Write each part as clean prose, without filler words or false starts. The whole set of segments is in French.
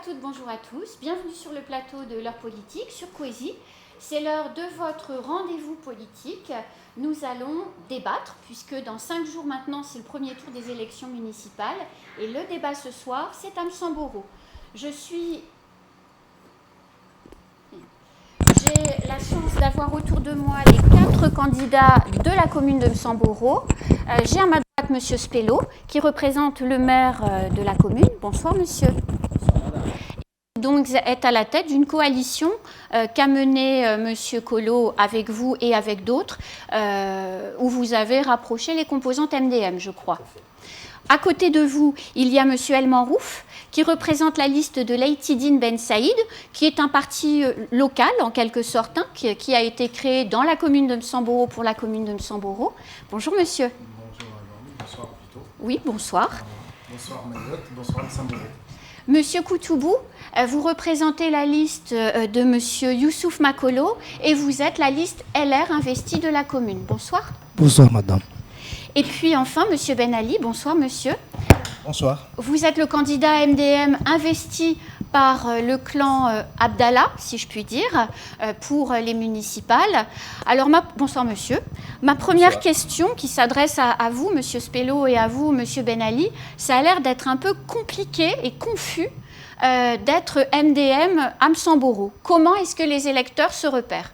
toutes, bonjour à tous. Bienvenue sur le plateau de l'heure politique sur Coésie. C'est l'heure de votre rendez-vous politique. Nous allons débattre, puisque dans 5 jours maintenant, c'est le premier tour des élections municipales. Et le débat ce soir, c'est à Msamboro. J'ai la chance d'avoir autour de moi les 4 candidats de la commune de Msamboro. J'ai à ma droite M. Spello, qui représente le maire de la commune. Bonsoir, monsieur. Donc, est à la tête d'une coalition qu'a menée M. Collot avec vous et avec d'autres, où vous avez rapproché les composantes MDM, je crois. À côté de vous, il y a M. El Manrouf, qui représente la liste de l'Aïtidine Ben Saïd, qui est un parti local, en quelque sorte, hein, qui a été créé dans la commune de Msamboro pour la commune de Msamboro. Bonjour, monsieur. Bonjour, bonsoir plutôt. Oui, bonsoir. Bonsoir, Mayotte. Bonsoir, Msamboro. Monsieur Koutoubou, vous représentez la liste de Monsieur Youssouf Makolo et vous êtes la liste LR investie de la commune. Bonsoir. Bonsoir, madame. Et puis enfin, Monsieur Ben Ali, bonsoir, monsieur. Bonsoir. Vous êtes le candidat MDM investi par le clan Abdallah, si je puis dire, pour les municipales. Alors, bonsoir, monsieur. Ma première question, qui s'adresse à vous, monsieur Spello, et à vous, monsieur Ben Ali, ça a l'air d'être un peu compliqué et confus d'être MDM à Msamboro. Comment est-ce que les électeurs se repèrent ?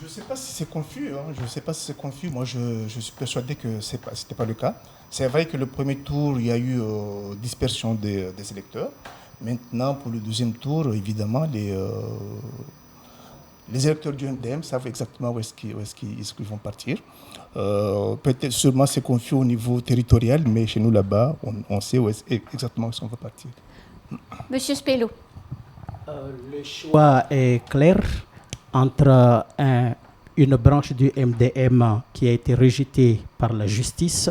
Je ne sais pas si c'est confus. Je ne sais pas si c'est confus. Moi, je suis persuadé que ce n'était pas le cas. C'est vrai que le premier tour, il y a eu dispersion des électeurs. Maintenant, pour le deuxième tour, évidemment, les électeurs du MDM savent exactement où est-ce qu'ils vont partir. Peut-être seulement c'est confus au niveau territorial, mais chez nous là-bas, on sait exactement où est-ce qu'on va partir. Monsieur Spello. Le choix est clair entre une branche du MDM qui a été rejetée par la justice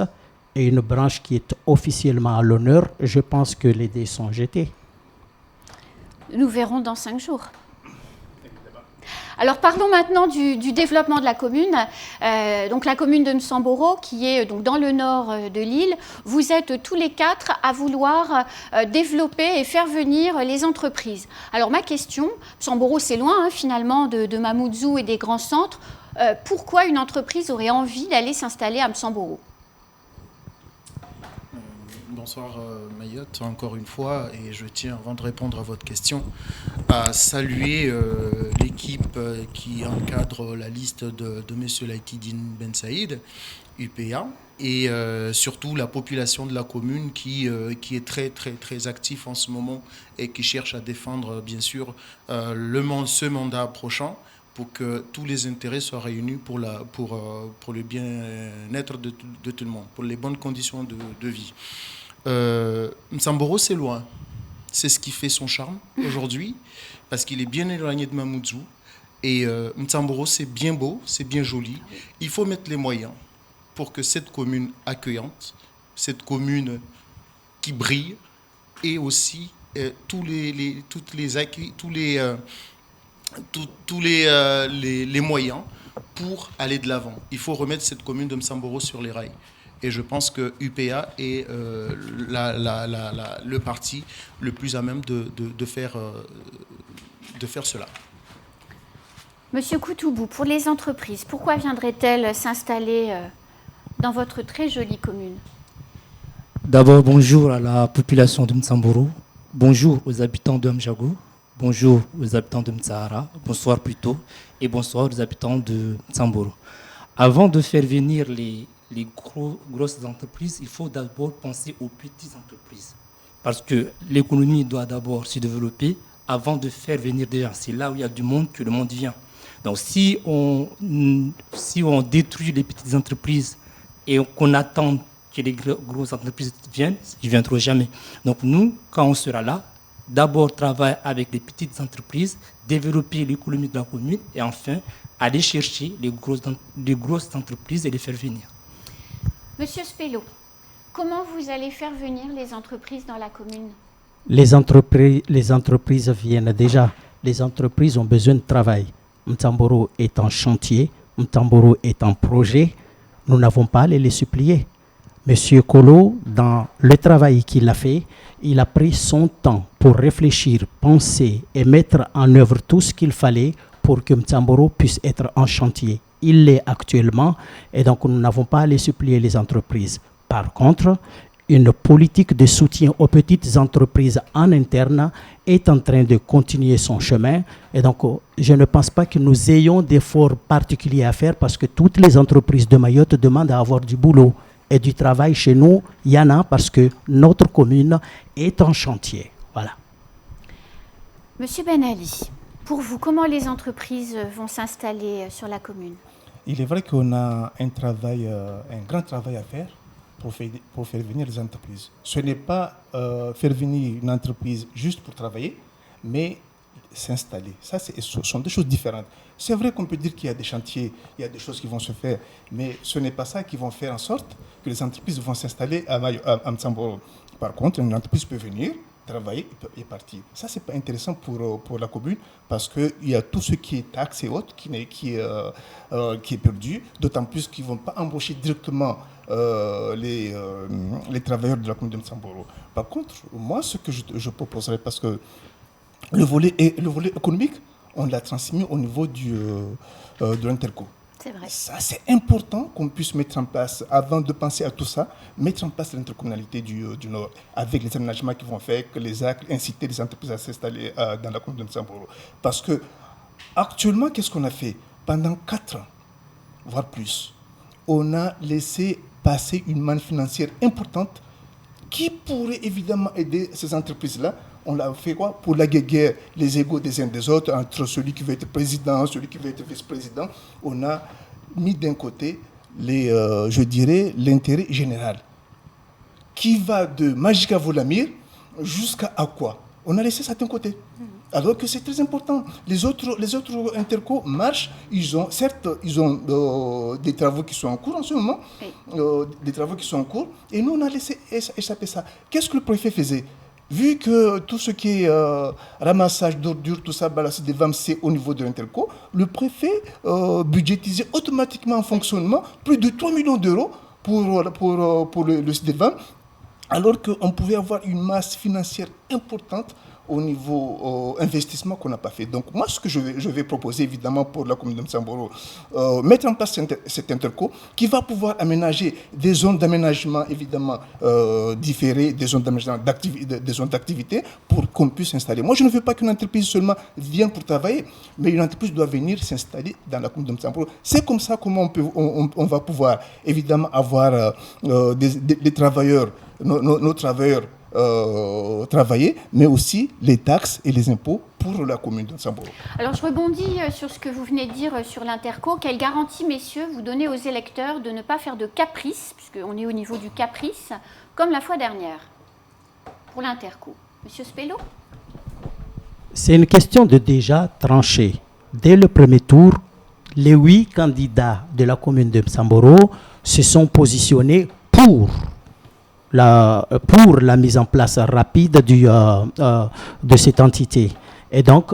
et une branche qui est officiellement à l'honneur. Je pense que les dés sont jetés. Nous verrons dans 5 jours. Alors parlons maintenant du développement de la commune. Donc la commune de Msamboro, qui est donc dans le nord de l'île, vous êtes tous les 4 à vouloir développer et faire venir les entreprises. Alors ma question, Msamboro c'est loin finalement de Mamoudzou et des grands centres. Pourquoi une entreprise aurait envie d'aller s'installer à Msamboro ? Bonsoir Mayotte, encore une fois, et je tiens, avant de répondre à votre question, à saluer l'équipe qui encadre la liste de M. Laïtidine Ben Saïd, UPA, et surtout la population de la commune qui est très, très, très active en ce moment et qui cherche à défendre, bien sûr, ce mandat prochain, pour que tous les intérêts soient réunis pour le bien-être de tout le monde, pour les bonnes conditions de vie. Msamboro, c'est loin. C'est ce qui fait son charme aujourd'hui, parce qu'il est bien éloigné de Mamoudzou. Et Msamboro, c'est bien beau, c'est bien joli. Il faut mettre les moyens pour que cette commune accueillante, cette commune qui brille, ait aussi tous les moyens pour aller de l'avant. Il faut remettre cette commune de Msamboro sur les rails. Et je pense que UPA est le parti le plus à même de faire cela. Monsieur Koutoubou, pour les entreprises, pourquoi viendraient-elles s'installer dans votre très jolie commune ? D'abord, bonjour à la population de Msamboro. Bonjour aux habitants de Mjago. Bonjour aux habitants de Mtsahara. Bonsoir plutôt. Et bonsoir aux habitants de Msamboro. Avant de faire venir les grosses entreprises, il faut d'abord penser aux petites entreprises. Parce que l'économie doit d'abord se développer avant de faire venir des gens. C'est là où il y a du monde que le monde vient. Donc si on détruit les petites entreprises et qu'on attend que les grosses entreprises viennent, ils ne viendront jamais. Donc nous, quand on sera là, d'abord travailler avec les petites entreprises, développer l'économie de la commune et enfin aller chercher les grosses entreprises et les faire venir. Monsieur Spello, comment vous allez faire venir les entreprises dans la commune ? Les entreprises viennent déjà. Les entreprises ont besoin de travail. Msamboro est en chantier, Msamboro est en projet. Nous n'avons pas à les supplier. Monsieur Kolo, dans le travail qu'il a fait, il a pris son temps pour réfléchir, penser et mettre en œuvre tout ce qu'il fallait pour que Mtsamboro puisse être en chantier. Il l'est actuellement et donc nous n'avons pas à les supplier les entreprises. Par contre, une politique de soutien aux petites entreprises en interne est en train de continuer son chemin. Et donc, je ne pense pas que nous ayons d'efforts particuliers à faire parce que toutes les entreprises de Mayotte demandent à avoir du boulot. Et du travail chez nous, il y en a parce que notre commune est en chantier. Voilà. Monsieur Ben Ali, pour vous, comment les entreprises vont s'installer sur la commune? Il est vrai qu'on a un grand travail à faire pour faire venir les entreprises. Ce n'est pas faire venir une entreprise juste pour travailler, mais s'installer. Ça, ce sont deux choses différentes. C'est vrai qu'on peut dire qu'il y a des chantiers, il y a des choses qui vont se faire, mais ce n'est pas ça qui vont faire en sorte que les entreprises vont s'installer à Mtsamboro. Par contre, une entreprise peut venir, travailler et partir. Ça, ce n'est pas intéressant pour la commune parce qu'il y a tout ce qui est taxes et autres qui est perdu, d'autant plus qu'ils ne vont pas embaucher directement les travailleurs de la commune de Mtsamboro. Par contre, moi, ce que je proposerais, parce que le volet économique, on l'a transmis au niveau de l'Interco. C'est vrai. Ça, c'est important qu'on puisse mettre en place, avant de penser à tout ça, mettre en place l'intercommunalité du Nord, avec les aménagements qui vont faire, que les actes, inciter les entreprises à s'installer dans la commune de Mtsamboro. Parce que, actuellement, qu'est-ce qu'on a fait? Pendant 4 ans, voire plus, on a laissé passer une manne financière importante qui pourrait évidemment aider ces entreprises-là. On l'a fait quoi? Pour la guerre, les égos des uns des autres, entre celui qui veut être président, celui qui veut être vice-président. On a mis d'un côté, je dirais, l'intérêt général, qui va de Magica Volamir jusqu'à quoi? On a laissé ça d'un côté. Alors que c'est très important. Les autres intercos marchent. Certes, ils ont des travaux qui sont en cours en ce moment, des travaux qui sont en cours, et nous, on a laissé échapper ça. Qu'est-ce que le préfet faisait? Vu que tout ce qui est ramassage d'ordures, tout ça, c'est des VAMC au niveau de l'Interco, le préfet budgétisait automatiquement en fonctionnement plus de 3 millions d'euros pour le SDVAM, alors qu'on pouvait avoir une masse financière importante au niveau investissement qu'on n'a pas fait. Donc moi, ce que je vais proposer évidemment pour la commune de Mtsamboro, mettre en place cet interco qui va pouvoir aménager des zones d'aménagement évidemment différées, des zones d'aménagement des zones d'activité pour qu'on puisse s'installer. Moi, je ne veux pas qu'une entreprise seulement vienne pour travailler, mais une entreprise doit venir s'installer dans la commune de Mtsamboro. C'est comme ça comment on va pouvoir évidemment avoir des travailleurs, nos travailleurs travailler, mais aussi les taxes et les impôts pour la commune de Mtsamboro. Alors je rebondis sur ce que vous venez de dire sur l'Interco. Quelle garantie, messieurs, vous donnez aux électeurs de ne pas faire de caprice, puisqu'on est au niveau du caprice, comme la fois dernière, pour l'Interco? Monsieur Spello? C'est une question de déjà trancher. Dès le premier tour, les 8 candidats de la commune de Mtsamboro se sont positionnés pour la mise en place rapide de cette entité. Et donc,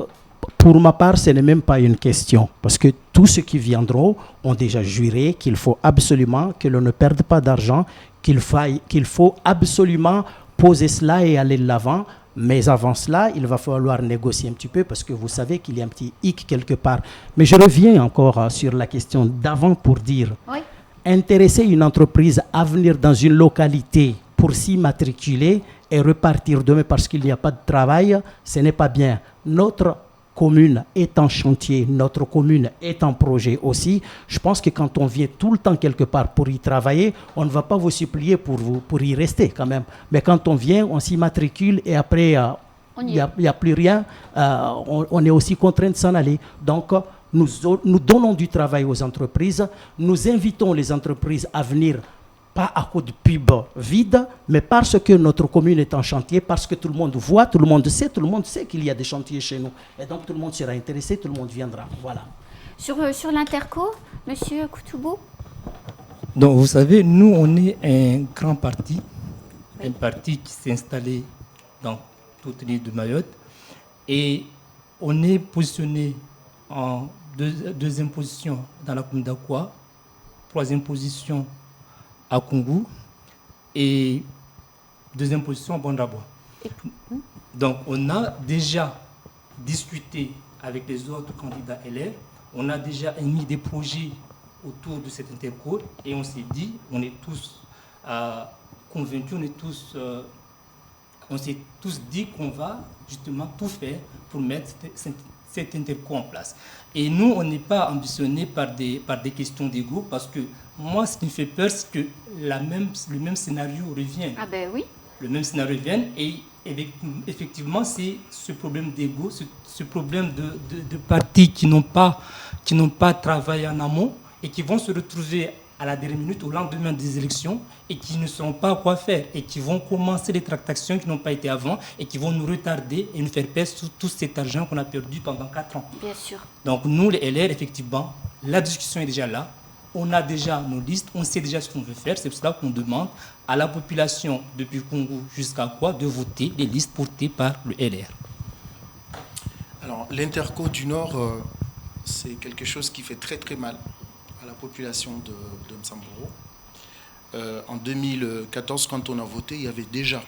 pour ma part, ce n'est même pas une question, parce que tous ceux qui viendront ont déjà juré qu'il faut absolument que l'on ne perde pas d'argent, qu'il faut absolument poser cela et aller de l'avant. Mais avant cela, il va falloir négocier un petit peu, parce que vous savez qu'il y a un petit hic quelque part. Mais je reviens encore sur la question d'avant pour dire, oui, intéresser une entreprise à venir dans une localité pour s'y matriculer et repartir demain parce qu'il n'y a pas de travail, ce n'est pas bien. Notre commune est en chantier, notre commune est en projet aussi. Je pense que quand on vient tout le temps quelque part pour y travailler, on ne va pas vous supplier pour y rester quand même. Mais quand on vient, on s'y matricule et après, il n'y a plus rien. On est aussi contraint de s'en aller. Donc, nous donnons du travail aux entreprises. Nous invitons les entreprises à venir, pas à coup de pub vide, mais parce que notre commune est en chantier, parce que tout le monde voit, tout le monde sait qu'il y a des chantiers chez nous. Et donc tout le monde sera intéressé, tout le monde viendra. Voilà. Sur l'Interco, Monsieur Koutoubou? Donc vous savez, nous on est un grand parti, un parti qui s'est installé dans toute l'île de Mayotte, et on est positionné en deuxième position dans la commune d'Akwa, troisième position à Kungu, Et deuxième position, Bandrabois. Donc, on a déjà discuté avec les autres candidats LR. On a déjà émis des projets autour de cette interco et on s'est dit, on est tous convaincus, on s'est tous dit qu'on va justement tout faire pour mettre cette interco en place. Et nous, on n'est pas ambitionnés par des questions d'ego, parce que moi, ce qui me fait peur, c'est que le même scénario revienne. Ah ben oui. Le même scénario revienne et effectivement, c'est ce problème d'ego, ce problème de partis qui n'ont pas travaillé en amont et qui vont se retrouver à la dernière minute, au lendemain des élections, et qui ne sauront pas quoi faire, et qui vont commencer les tractations qui n'ont pas été avant, et qui vont nous retarder et nous faire perdre tout cet argent qu'on a perdu pendant 4 ans. Bien sûr. Donc nous, les LR, effectivement, la discussion est déjà là. On a déjà nos listes, on sait déjà ce qu'on veut faire. C'est pour cela qu'on demande à la population, depuis Congo jusqu'à quoi, de voter les listes portées par le LR. Alors, l'Interco du Nord, c'est quelque chose qui fait très très mal à la population de Msamboro. En 2014, quand on a voté, il y avait déjà...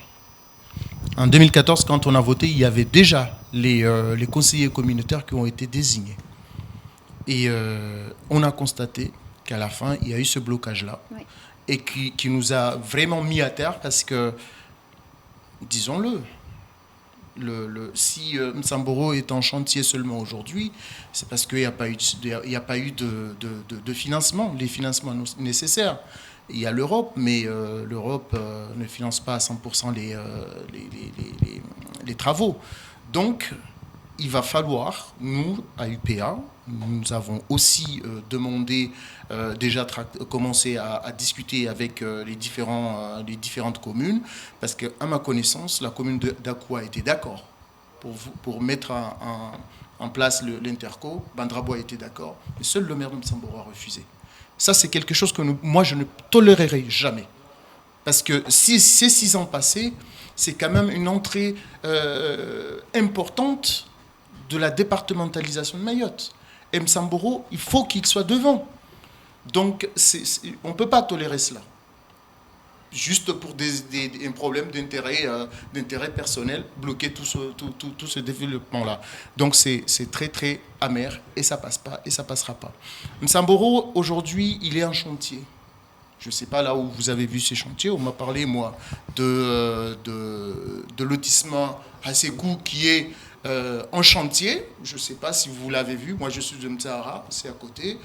En 2014, quand on a voté, il y avait déjà les conseillers communautaires qui ont été désignés. Et on a constaté qu'à la fin, il y a eu ce blocage-là, oui, et qui nous a vraiment mis à terre parce que, disons-le, si Msamboro est en chantier seulement aujourd'hui, c'est parce qu'il n'y a pas eu de financement, les financements nécessaires. Il y a l'Europe, mais l'Europe ne finance pas à 100% les travaux. Donc, il va falloir, nous, à UPA, nous avons aussi demandé, déjà commencé à discuter avec les différentes communes, parce qu'à ma connaissance, la commune d'Akoua était d'accord pour mettre en place l'Interco. Bandrabois était d'accord, mais seul le maire de Msamboro a refusé. Ça, c'est quelque chose que moi, je ne tolérerai jamais. Parce que si ces 6 ans passés, c'est quand même une entrée importante de la départementalisation de Mayotte. Et Msamboro, il faut qu'il soit devant. Donc, on ne peut pas tolérer cela. Juste pour un problème d'intérêt personnel, bloquer tout ce développement-là. Donc, c'est très, très amer et ça ne passe pas et ça ne passera pas. Msamboro, aujourd'hui, il est en chantier. Je ne sais pas là où vous avez vu ces chantiers. On m'a parlé, moi, de lotissement à Sékou qui est en chantier. Je ne sais pas si vous l'avez vu. Moi, je suis de Mtsahara, c'est à côté.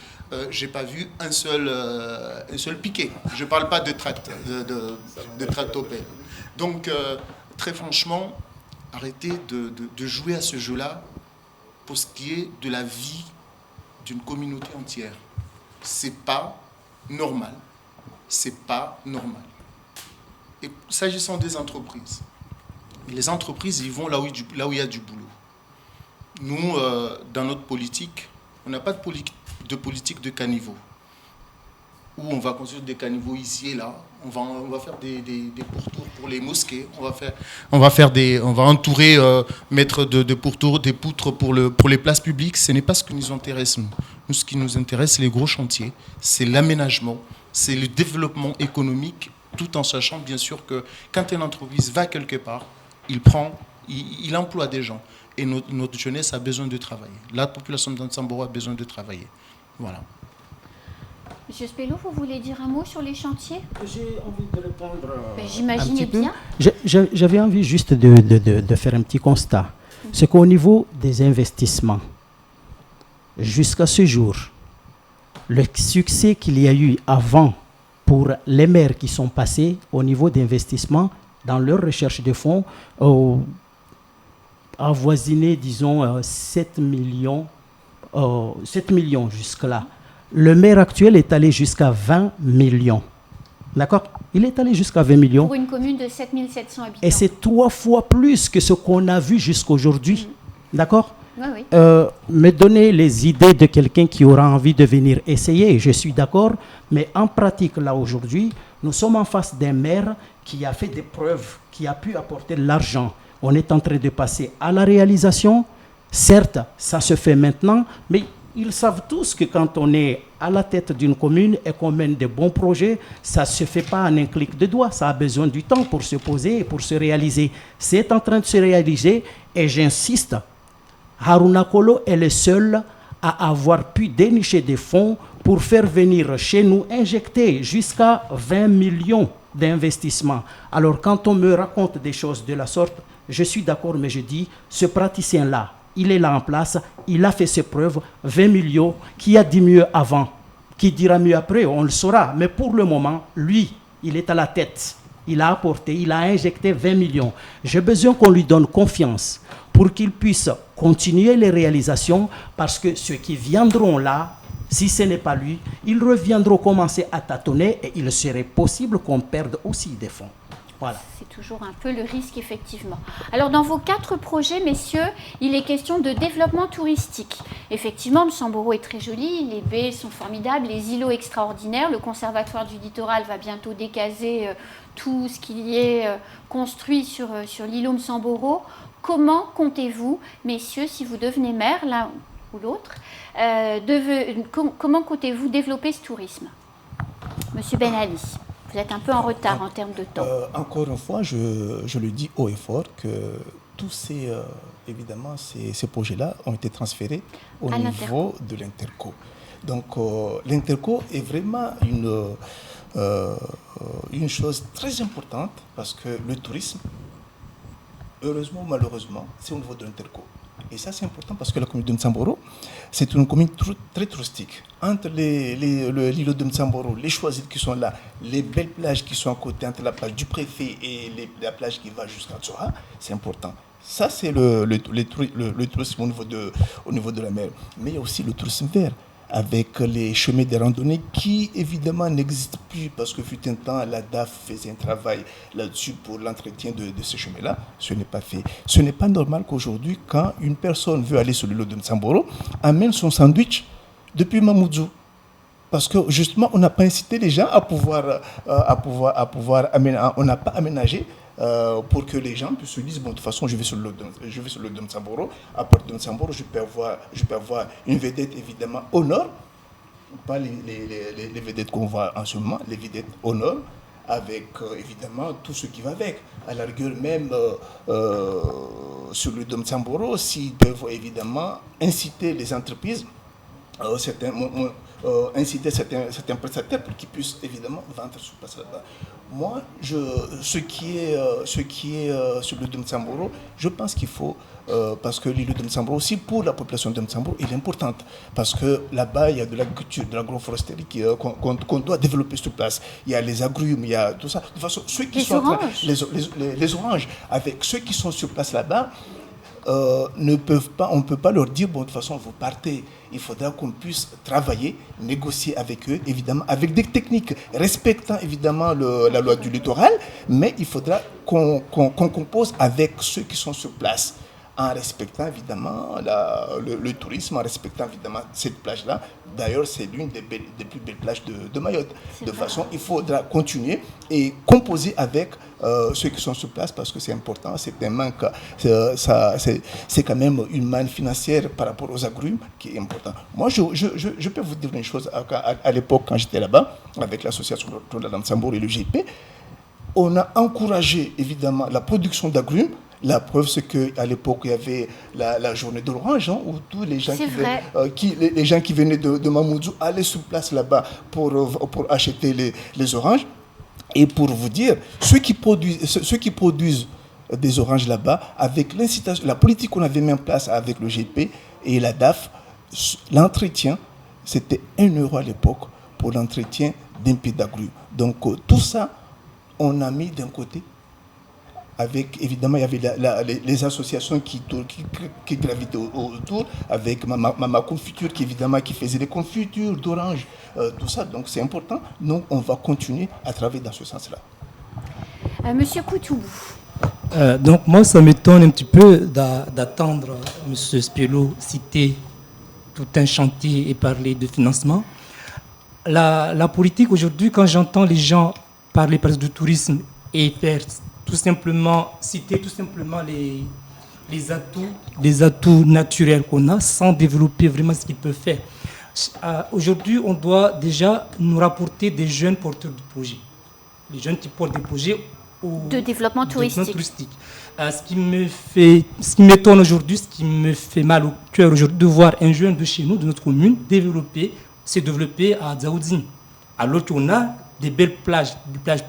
Je n'ai pas vu un seul piquet. Je ne parle pas de tractopelle. Donc, très franchement, arrêtez de jouer à ce jeu-là pour ce qui est de la vie d'une communauté entière. Ce n'est pas normal. C'est pas normal. Et s'agissant des entreprises, les entreprises, ils vont là où il y a du boulot. Nous, dans notre politique, on n'a pas de politique de caniveau, où on va construire des caniveaux ici et là. On va faire des pourtours pour les mosquées. On va entourer, mettre des poutres pour les places publiques. Ce n'est pas ce qui nous intéresse, nous. Nous, ce qui nous intéresse, c'est les gros chantiers, c'est l'aménagement, c'est le développement économique, tout en sachant bien sûr que quand une entreprise va quelque part, il emploie des gens. Et notre jeunesse a besoin de travailler. La population de Msamboro a besoin de travailler. Voilà. Monsieur Spello, vous voulez dire un mot sur les chantiers? J'ai envie de répondre. J'imaginais bien. J'avais envie juste de faire un petit constat. C'est qu'au niveau des investissements, jusqu'à ce jour, le succès qu'il y a eu avant pour les maires qui sont passés au niveau d'investissement dans leur recherche de fonds a avoisiné, disons, 7 millions jusque-là. Le maire actuel est allé jusqu'à 20 millions. D'accord? Il est allé jusqu'à 20 millions. Pour une commune de 7700 habitants. Et c'est 3 fois plus que ce qu'on a vu jusqu'aujourd'hui. D'accord? Oui, oui. Me donner les idées de quelqu'un qui aura envie de venir essayer, je suis d'accord, mais en pratique, là, aujourd'hui, nous sommes en face d'un maire qui a fait des preuves, qui a pu apporter de l'argent. On est en train de passer à la réalisation. Certes, ça se fait maintenant, mais Ils savent tous que quand on est à la tête d'une commune et qu'on mène des bons projets, ça ne se fait pas en un clic de doigts. Ça a besoin du temps pour se poser et pour se réaliser. C'est en train de se réaliser et j'insiste, Haruna Kolo est le seul à avoir pu dénicher des fonds pour faire venir chez nous injecter jusqu'à 20 millions d'investissements. Alors quand on me raconte des choses de la sorte, je suis d'accord, mais je dis, ce praticien-là, il est là en place, il a fait ses preuves, 20 millions, qui a dit mieux avant, qui dira mieux après, on le saura. Mais pour le moment, lui, il est à la tête. Il a apporté, il a injecté 20 millions. J'ai besoin qu'on lui donne confiance pour qu'il puisse continuer les réalisations, parce que ceux qui viendront là, si ce n'est pas lui, ils reviendront commencer à tâtonner et il serait possible qu'on perde aussi des fonds. Voilà. C'est toujours un peu le risque, effectivement. Alors, dans vos 4 projets, messieurs, il est question de développement touristique. Effectivement, Msamboro est très joli, les baies sont formidables, les îlots extraordinaires. Le Conservatoire du littoral va bientôt décaser tout ce qui est construit sur l'îlot Msamboro. Comment comptez-vous, messieurs, si vous devenez maire, l'un ou l'autre, comment comptez-vous développer ce tourisme? Monsieur Ben Ali. Vous êtes un peu en retard en termes de temps. Encore une fois, je le dis haut et fort que tous ces, évidemment, ces projets-là ont été transférés au niveau de l'Interco. Donc, l'Interco est vraiment une chose très importante parce que le tourisme, heureusement ou malheureusement, c'est au niveau de l'Interco. Et ça, c'est important parce que la commune de Msamboro, c'est une commune très touristique. Entre l'îlot de Msamboro, les choisirs qui sont là, les belles plages qui sont à côté, entre la plage du préfet et la plage qui va jusqu'à Tsoha, c'est important. Ça, c'est le tourisme au niveau de la mer. Mais il y a aussi le tourisme vert, avec les chemins de randonnée qui, évidemment, n'existent plus parce que, fut un temps, la DAF faisait un travail là-dessus pour l'entretien de ces chemins-là. Ce n'est pas fait. Ce n'est pas normal qu'aujourd'hui, quand une personne veut aller sur l'îlot de Msamboro, amène son sandwich depuis Mamoudzou. Parce que, justement, on n'a pas incité les gens à pouvoir aménager. On n'a pas aménagé pour que les gens puissent se dire, bon, de toute façon, je vais sur le de Msamboro. À partir de Msamboro, je peux avoir une vedette, évidemment, au nord. Pas les vedettes qu'on voit en ce moment, les vedettes au nord, avec, évidemment, tout ce qui va avec. À la rigueur, même sur le de Msamboro, s'ils peuvent, évidemment, inciter les entreprises, inciter certains prestataires pour qu'ils puissent évidemment vendre sur place là-bas. Moi, ce qui est sur le de Msamboro, je pense qu'il faut, parce que l'île de Msamboro aussi, pour la population de Msamboro, il est importante. Parce que là-bas, il y a de l'agriculture, de l'agroforesterie qu'on doit développer sur place. Il y a les agrumes, il y a tout ça. De toute façon, ceux qui sont les oranges, avec ceux qui sont sur place là-bas, on ne peut pas leur dire, bon, de toute façon, vous partez. Il faudra qu'on puisse travailler, négocier avec eux, évidemment, avec des techniques, respectant évidemment la loi du littoral, mais il faudra qu'on compose avec ceux qui sont sur place, en respectant évidemment le tourisme, en respectant évidemment cette plage-là. D'ailleurs, c'est l'une des plus belles plages de Mayotte. De toute façon, il faudra continuer et composer avec ceux qui sont sur place parce que c'est important, c'est un manque, c'est quand même une manne financière par rapport aux agrumes qui est important. Moi, je peux vous dire une chose, à l'époque, quand j'étais là-bas, avec l'association de la Msamboro et le GP, on a encouragé évidemment la production d'agrumes. La preuve, c'est qu'à l'époque, il y avait la journée de l'orange, hein, où tous les gens, les gens qui venaient de Mamoudzou allaient sur place là-bas pour acheter les oranges. Et pour vous dire, ceux qui produisent des oranges là-bas, avec l'incitation, la politique qu'on avait mis en place avec le GP et la DAF, l'entretien, c'était 1 euro à l'époque pour l'entretien d'un pied d'agrumes. Donc tout ça, on a mis d'un côté. Avec, évidemment, il y avait les associations qui gravitaient autour, avec ma confiture qui faisait des confitures d'orange, tout ça. Donc c'est important. Donc on va continuer à travailler dans ce sens-là. Monsieur Koutoubou. Donc moi, ça m'étonne un petit peu d'attendre M. Spelot citer tout un chantier et parler de financement. La politique aujourd'hui, quand j'entends les gens parler par exemple, du tourisme et faire citer tout simplement les atouts naturels qu'on a sans développer vraiment ce qu'ils peuvent faire. Aujourd'hui, on doit déjà nous rapporter des jeunes porteurs de projets. Les jeunes qui portent des projets de développement touristique. Ce qui m'étonne aujourd'hui, ce qui me fait mal au cœur aujourd'hui, de voir un jeune de chez nous, de notre commune, se développer à Dzaoudzi. Alors qu'on a des belles plages, des plages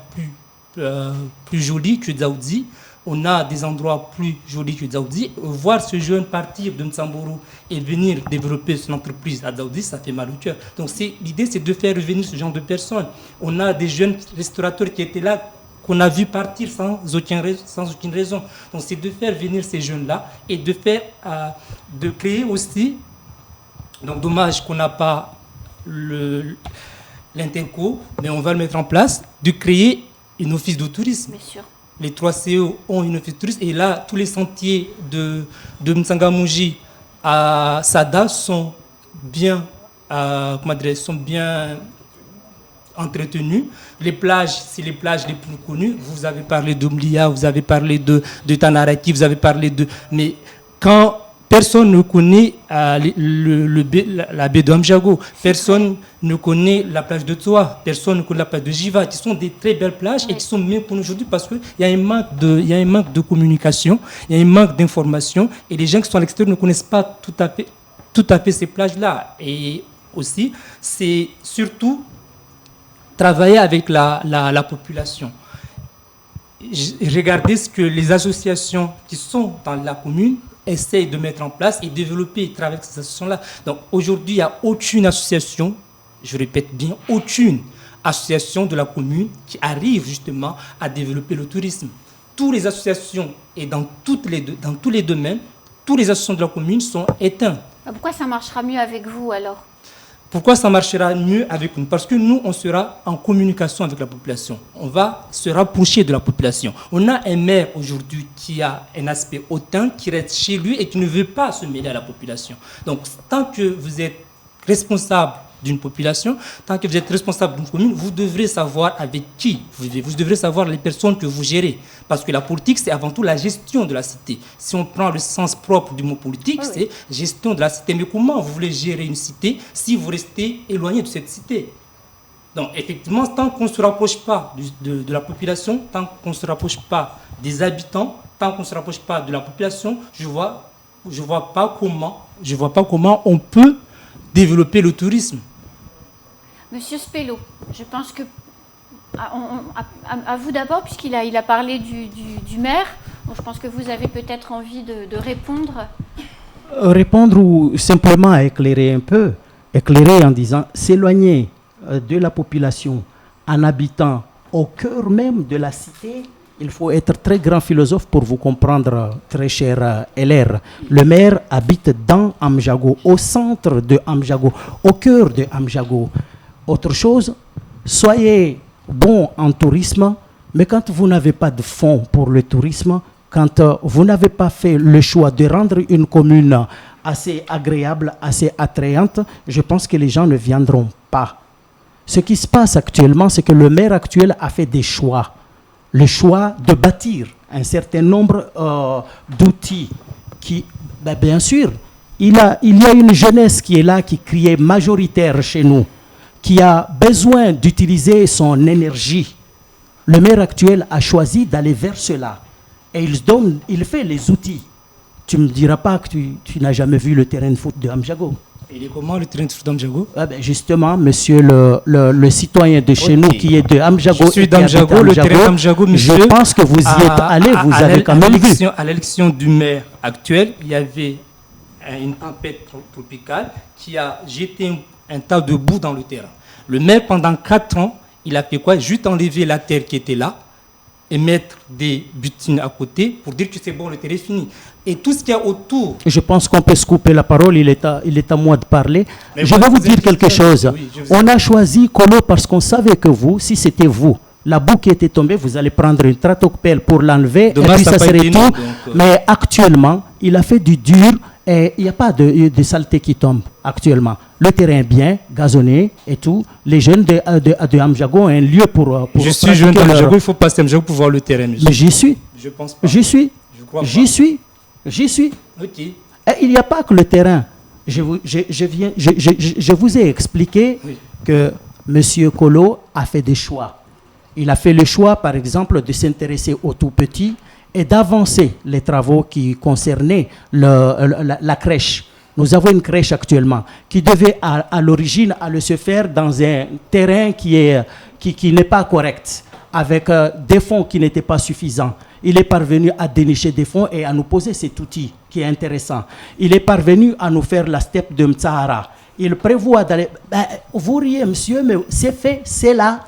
plus jolies que Dzaoudzi. On a des endroits plus jolis que Dzaoudzi. Voir ce jeune partir de Nsamboro et venir développer son entreprise à Dzaoudzi, ça fait mal au cœur. Donc l'idée, c'est de faire revenir ce genre de personnes. On a des jeunes restaurateurs qui étaient là, qu'on a vu partir sans aucune raison. Donc c'est de faire venir ces jeunes-là et de créer aussi, donc dommage qu'on n'a pas l'Interco, mais on va le mettre en place, de créer une office de tourisme. Bien sûr. Les 3 CO ont une office de tourisme et là, tous les sentiers de Mtsangamouji à Sada sont bien entretenus. Les plages, c'est les plages les plus connues. Vous avez parlé d'Oumlia, vous avez parlé de Tanaraki, vous avez parlé de... Mais quand personne ne connaît la baie d'Amjago, personne ne connaît la plage de Toa, personne ne connaît la plage de Jiva, qui sont des très belles plages et qui sont mieux pour nous aujourd'hui parce qu'il y a un manque de communication, il y a un manque d'information et les gens qui sont à l'extérieur ne connaissent pas tout à fait ces plages-là. Et aussi, c'est surtout travailler avec la population. Regardez ce que les associations qui sont dans la commune essayent de mettre en place et développer et travailler avec ces associations-là. Donc aujourd'hui, il n'y a aucune association, je répète bien, aucune association de la commune qui arrive justement à développer le tourisme. Toutes les associations et dans tous les domaines, toutes les associations de la commune sont éteintes. Pourquoi ça marchera mieux avec vous alors ? Pourquoi ça marchera mieux avec nous? Parce que nous, on sera en communication avec la population. On va se rapprocher de la population. On a un maire aujourd'hui qui a un aspect hautain, qui reste chez lui et qui ne veut pas se mêler à la population. Donc, tant que vous êtes responsable d'une population, tant que vous êtes responsable d'une commune, vous devrez savoir avec qui vous vivez. Vous devrez savoir les personnes que vous gérez. Parce que la politique, c'est avant tout la gestion de la cité. Si on prend le sens propre du mot politique, c'est gestion de la cité. Mais comment vous voulez gérer une cité si vous restez éloigné de cette cité? Donc, effectivement, tant qu'on ne se rapproche pas de la population, tant qu'on ne se rapproche pas des habitants, tant qu'on ne se rapproche pas de la population, je vois pas comment on peut développer le tourisme. Monsieur Spello, je pense que à vous d'abord, puisqu'il a parlé du maire, donc je pense que vous avez peut-être envie de répondre. Répondre ou simplement éclairer un peu, éclairer en disant s'éloigner de la population en habitant au cœur même de la cité. Il faut être très grand philosophe pour vous comprendre, très cher LR. Le maire habite dans Amjago, au centre de Amjago, au cœur de Amjago. Autre chose, soyez bon en tourisme, mais quand vous n'avez pas de fonds pour le tourisme, quand vous n'avez pas fait le choix de rendre une commune assez agréable, assez attrayante, je pense que les gens ne viendront pas. Ce qui se passe actuellement, c'est que le maire actuel a fait des choix. Le choix de bâtir un certain nombre d'outils qui, bien sûr, il y a une jeunesse qui est là, qui est majoritaire chez nous, qui a besoin d'utiliser son énergie. Le maire actuel a choisi d'aller vers cela et il fait les outils. Tu ne me diras pas que tu n'as jamais vu le terrain de foot de Amjago. Il est comment le terrain de foot d'Amjago? Justement, monsieur le citoyen de chez nous qui est de Amjago. Je suis d'Amjago, le terrain d'Amjago, monsieur. Je pense que vous y êtes allé, vous avez quand même vu. À l'élection du maire actuel, il y avait une tempête tropicale qui a jeté un tas de boue dans le terrain. Le maire, pendant 4 ans, il a fait quoi? Juste enlever la terre qui était là et mettre des butines à côté pour dire que c'est bon, le terrain est fini. Et tout ce qu'il y a autour... Je pense qu'on peut se couper la parole, il est à moi de parler. Mais je vais vous dire quelque chose. Oui, on a choisi Kolo parce qu'on savait que vous, si c'était vous, la boue qui était tombée, vous allez prendre une tractopelle pour l'enlever, et puis ça serait tout. Mais actuellement, il a fait du dur et il n'y a pas de saleté qui tombe actuellement. Le terrain est bien, gazonné et tout. Les jeunes de Amjago ont un lieu pour je suis jeune d'Amjago, il faut passer à Amjago pour voir le terrain. Mais j'y suis. Je pense pas. J'y suis. Je crois pas. J'y suis. J'y suis. Ok. Et il n'y a pas que le terrain. Je vous ai expliqué Oui. que M. Kolo a fait des choix. Il a fait le choix, par exemple, de s'intéresser aux tout petits et d'avancer les travaux qui concernaient la crèche. Nous avons une crèche actuellement qui devait à l'origine aller se faire dans un terrain qui n'est pas correct, avec des fonds qui n'étaient pas suffisants. Il est parvenu à dénicher des fonds et à nous poser cet outil qui est intéressant. Il est parvenu à nous faire la steppe de Mtsahara. Il prévoit d'aller... vous riez, monsieur, mais c'est fait, c'est là.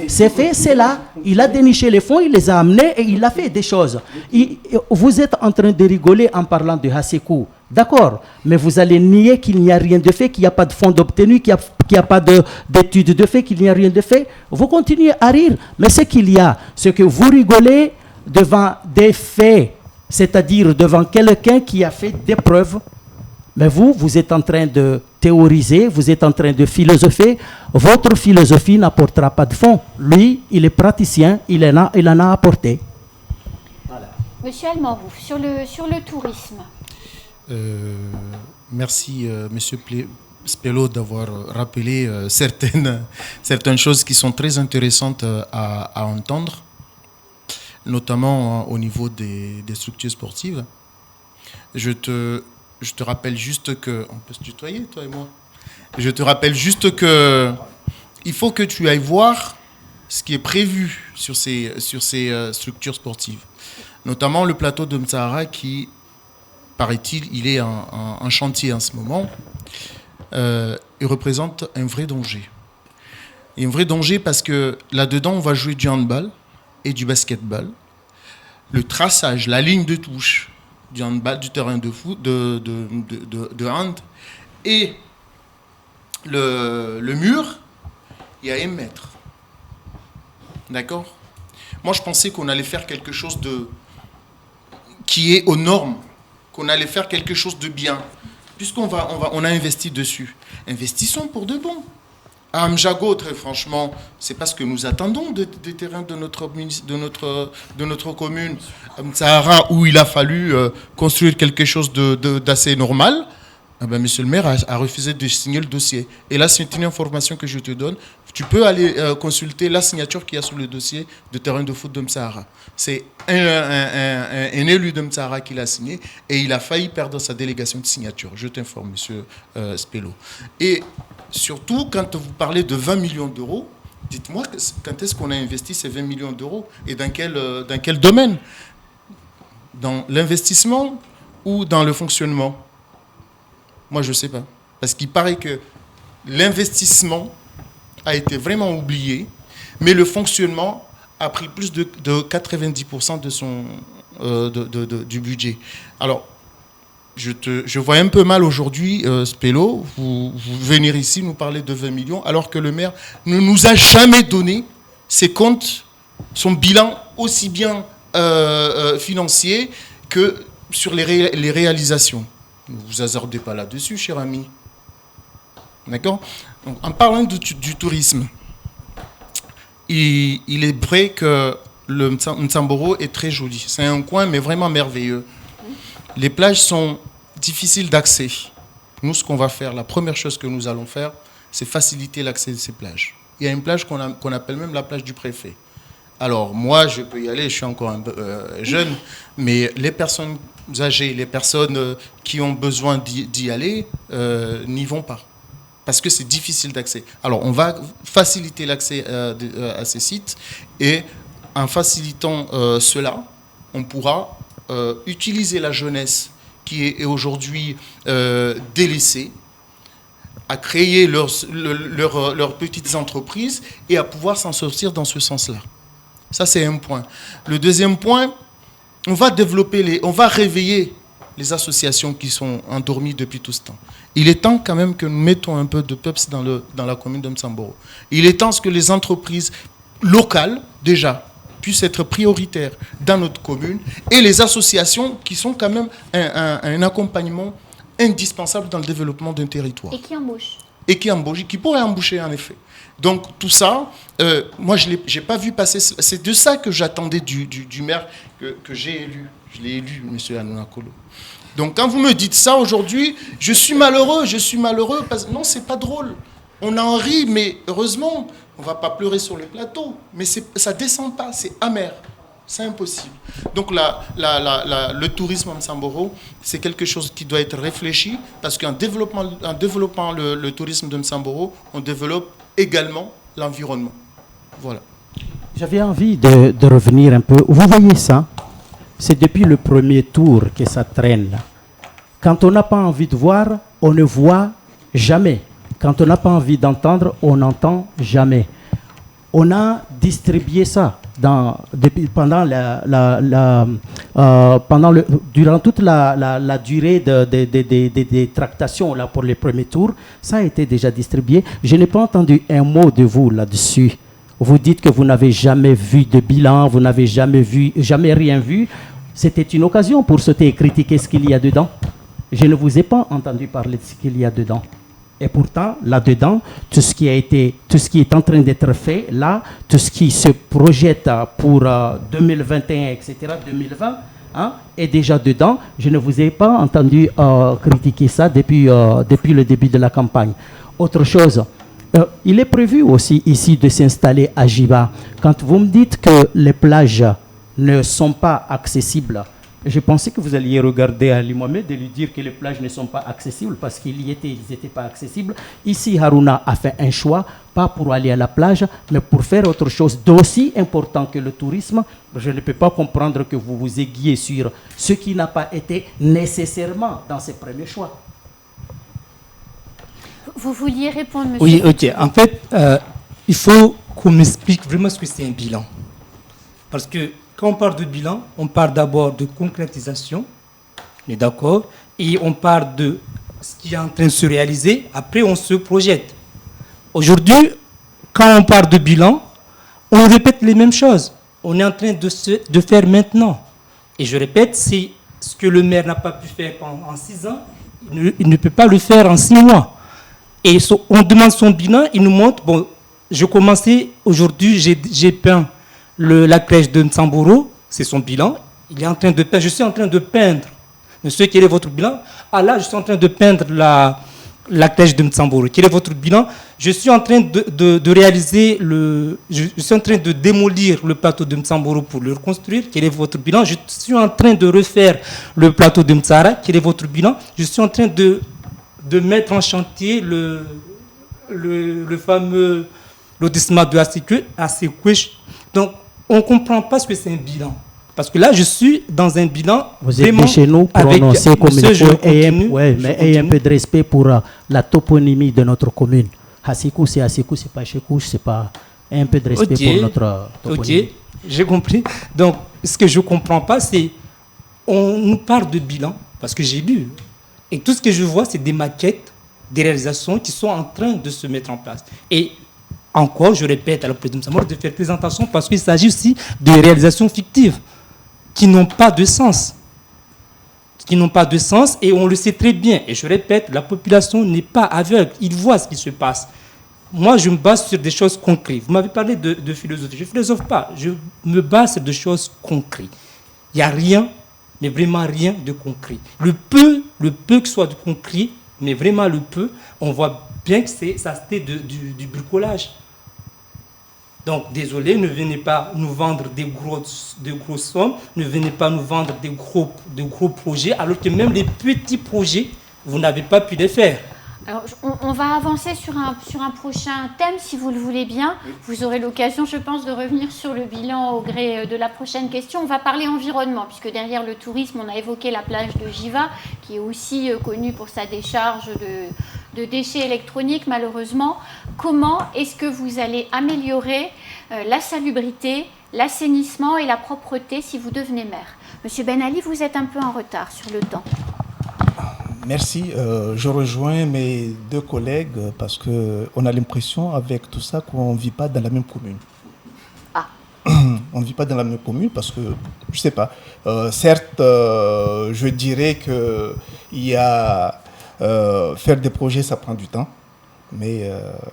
C'est fait, c'est là. Il a déniché les fonds, il les a amenés et il a fait des choses. Vous êtes en train de rigoler en parlant de Hasekou. D'accord, mais vous allez nier qu'il n'y a rien de fait, qu'il n'y a pas de fonds obtenus, qu'il n'y a pas d'études de fait, qu'il n'y a rien de fait. Vous continuez à rire. Mais ce qu'il y a, c'est que vous rigolez devant des faits, c'est-à-dire devant quelqu'un qui a fait des preuves. Mais vous êtes en train de théoriser, vous êtes en train de philosopher. Votre philosophie n'apportera pas de fond. Lui, il est praticien, il en a apporté. Voilà. Monsieur Almarouf, sur le tourisme. Merci, Monsieur Spelot, d'avoir rappelé certaines choses qui sont très intéressantes à entendre, notamment au niveau des structures sportives. Je te rappelle juste que... On peut se tutoyer, toi et moi? Je te rappelle juste que il faut que tu ailles voir ce qui est prévu sur ces structures sportives. Notamment le plateau de Mtsahara qui, paraît-il, il est en chantier en ce moment. Il représente un vrai danger. Et un vrai danger parce que là-dedans, on va jouer du handball et du basketball. Le traçage, la ligne de touche du handball, du terrain de foot, de hand, et le mur, il y a 1 mètre. D'accord? Moi, je pensais qu'on allait faire quelque chose qui est aux normes, qu'on allait faire quelque chose de bien, puisqu'on a investi dessus. Investissons pour de bon. À Amjago, très franchement, c'est pas ce que nous attendons des terrains de notre commune. Mtsahara, où il a fallu construire quelque chose d'assez normal, monsieur le maire a refusé de signer le dossier. Et là, c'est une information que je te donne. Tu peux aller consulter la signature qu'il y a sur le dossier de terrain de foot de Mtsahara. C'est un élu de Mtsahara qui l'a signé et il a failli perdre sa délégation de signature. Je t'informe, monsieur Spelot. Et surtout, quand vous parlez de 20 millions d'euros, dites-moi quand est-ce qu'on a investi ces 20 millions d'euros et dans quel domaine? Dans l'investissement ou dans le fonctionnement? Moi, je ne sais pas. Parce qu'il paraît que l'investissement a été vraiment oublié, mais le fonctionnement a pris plus de 90% du budget. Alors, je vois un peu mal aujourd'hui, Spelot, vous venir ici nous parler de 20 millions, alors que le maire ne nous a jamais donné ses comptes, son bilan aussi bien financier que sur les réalisations. Ne vous hasardez pas là-dessus, cher ami. D'accord? Donc, en parlant du tourisme, il est vrai que le Mtsamboro est très joli. C'est un coin, mais vraiment merveilleux. Les plages sont difficiles d'accès. Nous, ce qu'on va faire, la première chose que nous allons faire, c'est faciliter l'accès de ces plages. Il y a une plage qu'on appelle même la plage du préfet. Alors, moi, je peux y aller, je suis encore un peu jeune, mais les personnes âgées, les personnes qui ont besoin d'y aller, n'y vont pas. Parce que c'est difficile d'accès. Alors, on va faciliter l'accès à ces sites et en facilitant cela, on pourra utiliser la jeunesse qui est aujourd'hui délaissée à créer leurs petites entreprises et à pouvoir s'en sortir dans ce sens-là. Ça, c'est un point. Le deuxième point, on va réveiller les associations qui sont endormies depuis tout ce temps. Il est temps quand même que nous mettons un peu de peps dans la commune de Mtsamboro. Il est temps que les entreprises locales, déjà, puissent être prioritaires dans notre commune et les associations qui sont quand même un accompagnement indispensable dans le développement d'un territoire. Et qui embauchent. et qui pourrait embaucher en effet. Donc tout ça, moi je n'ai pas vu passer, c'est de ça que j'attendais du maire que j'ai élu. Je l'ai élu, M. Anouna-Kolo. Donc quand vous me dites ça aujourd'hui, je suis malheureux, parce que non, c'est pas drôle. On en rit, mais heureusement, on ne va pas pleurer sur le plateau. Mais ça ne descend pas, c'est amer. C'est impossible. Donc le tourisme en Msamboro, c'est quelque chose qui doit être réfléchi, parce qu'en développant le tourisme de Msamboro, on développe également l'environnement. Voilà. J'avais envie de revenir un peu. Vous voyez ça? C'est depuis le premier tour que ça traîne. Quand on n'a pas envie de voir, on ne voit jamais. Quand on n'a pas envie d'entendre, on n'entend jamais. On a distribué ça durant toute la durée des tractations là, pour les premiers tours. Ça a été déjà distribué. Je n'ai pas entendu un mot de vous là-dessus. Vous dites que vous n'avez jamais vu de bilan, vous n'avez jamais rien vu. C'était une occasion pour sauter et critiquer ce qu'il y a dedans. Je ne vous ai pas entendu parler de ce qu'il y a dedans. Et pourtant, là-dedans, tout ce qui est en train d'être fait, là, tout ce qui se projette pour 2021, etc., 2020, est déjà dedans. Je ne vous ai pas entendu critiquer ça depuis le début de la campagne. Autre chose, il est prévu aussi ici de s'installer à Jiba. Quand vous me dites que les plages ne sont pas accessibles, je pensais que vous alliez regarder Ali Mohamed et lui dire que les plages ne sont pas accessibles parce ils n'étaient pas accessibles. Ici, Harouna a fait un choix, pas pour aller à la plage, mais pour faire autre chose d'aussi important que le tourisme. Je ne peux pas comprendre que vous vous aiguillez sur ce qui n'a pas été nécessairement dans ses premiers choix. Vous vouliez répondre, monsieur? Oui, ok. En fait, il faut qu'on m'explique vraiment ce que c'est un bilan. Parce que quand on parle de bilan, on parle d'abord de concrétisation, on est d'accord, et on parle de ce qui est en train de se réaliser, après on se projette. Aujourd'hui, quand on parle de bilan, on répète les mêmes choses. On est en train de faire maintenant. Et je répète, c'est ce que le maire n'a pas pu faire en 6 ans, il ne peut pas le faire en 6 mois. Et on demande son bilan, il nous montre, bon, je commençais aujourd'hui, j'ai peint la crèche de Msamboro, c'est son bilan. Il est en train de peindre. Je suis en train de peindre. Monsieur, quel est votre bilan? Ah là, je suis en train de peindre la crèche de Msamboro. Quel est votre bilan? Je suis en train de réaliser je suis en train de démolir le plateau de Msamboro pour le reconstruire. Quel est votre bilan? Je suis en train de refaire le plateau de Mtsara. Quel est votre bilan? Je suis en train de mettre en chantier le fameux lotissement de Asekouch. Donc, on ne comprend pas ce que c'est un bilan. Parce que là, je suis dans un bilan. Vous êtes chez nous prononcé comme il faut. Mais ayez un peu de respect pour la toponymie de notre commune. Hassikou, c'est pas Chekouche, c'est pas. Un peu de respect pour notre toponymie. Ok, j'ai compris. Donc, ce que je ne comprends pas, c'est. On nous parle de bilan, parce que j'ai lu. Et tout ce que je vois, c'est des maquettes, des réalisations qui sont en train de se mettre en place. Et encore, je répète à la présidente Msamboro de faire présentation parce qu'il s'agit aussi de réalisations fictives qui n'ont pas de sens. Qui n'ont pas de sens et on le sait très bien. Et je répète, la population n'est pas aveugle. Il voit ce qui se passe. Moi, je me base sur des choses concrètes. Vous m'avez parlé de philosophie. Je ne philosophe pas. Je me base sur des choses concrètes. Il n'y a rien, mais vraiment rien de concret. Le peu que ce soit de concret, mais vraiment le peu, on voit bien que ça c'était du bricolage. Donc, désolé, ne venez pas nous vendre des grosses sommes, ne venez pas nous vendre de gros projets, alors que même les petits projets, vous n'avez pas pu les faire. Alors, on va avancer sur un prochain thème, si vous le voulez bien. Vous aurez l'occasion, je pense, de revenir sur le bilan au gré de la prochaine question. On va parler environnement, puisque derrière le tourisme, on a évoqué la plage de Jiva, qui est aussi connue pour sa décharge de déchets électroniques, malheureusement. Comment est-ce que vous allez améliorer la salubrité, l'assainissement et la propreté si vous devenez maire? Monsieur Ben Ali, vous êtes un peu en retard sur le temps. Merci. Je rejoins mes deux collègues parce qu'on a l'impression avec tout ça qu'on ne vit pas dans la même commune. Ah. On ne vit pas dans la même commune parce que, je ne sais pas, certes, je dirais qu'il y a faire des projets, ça prend du temps. mais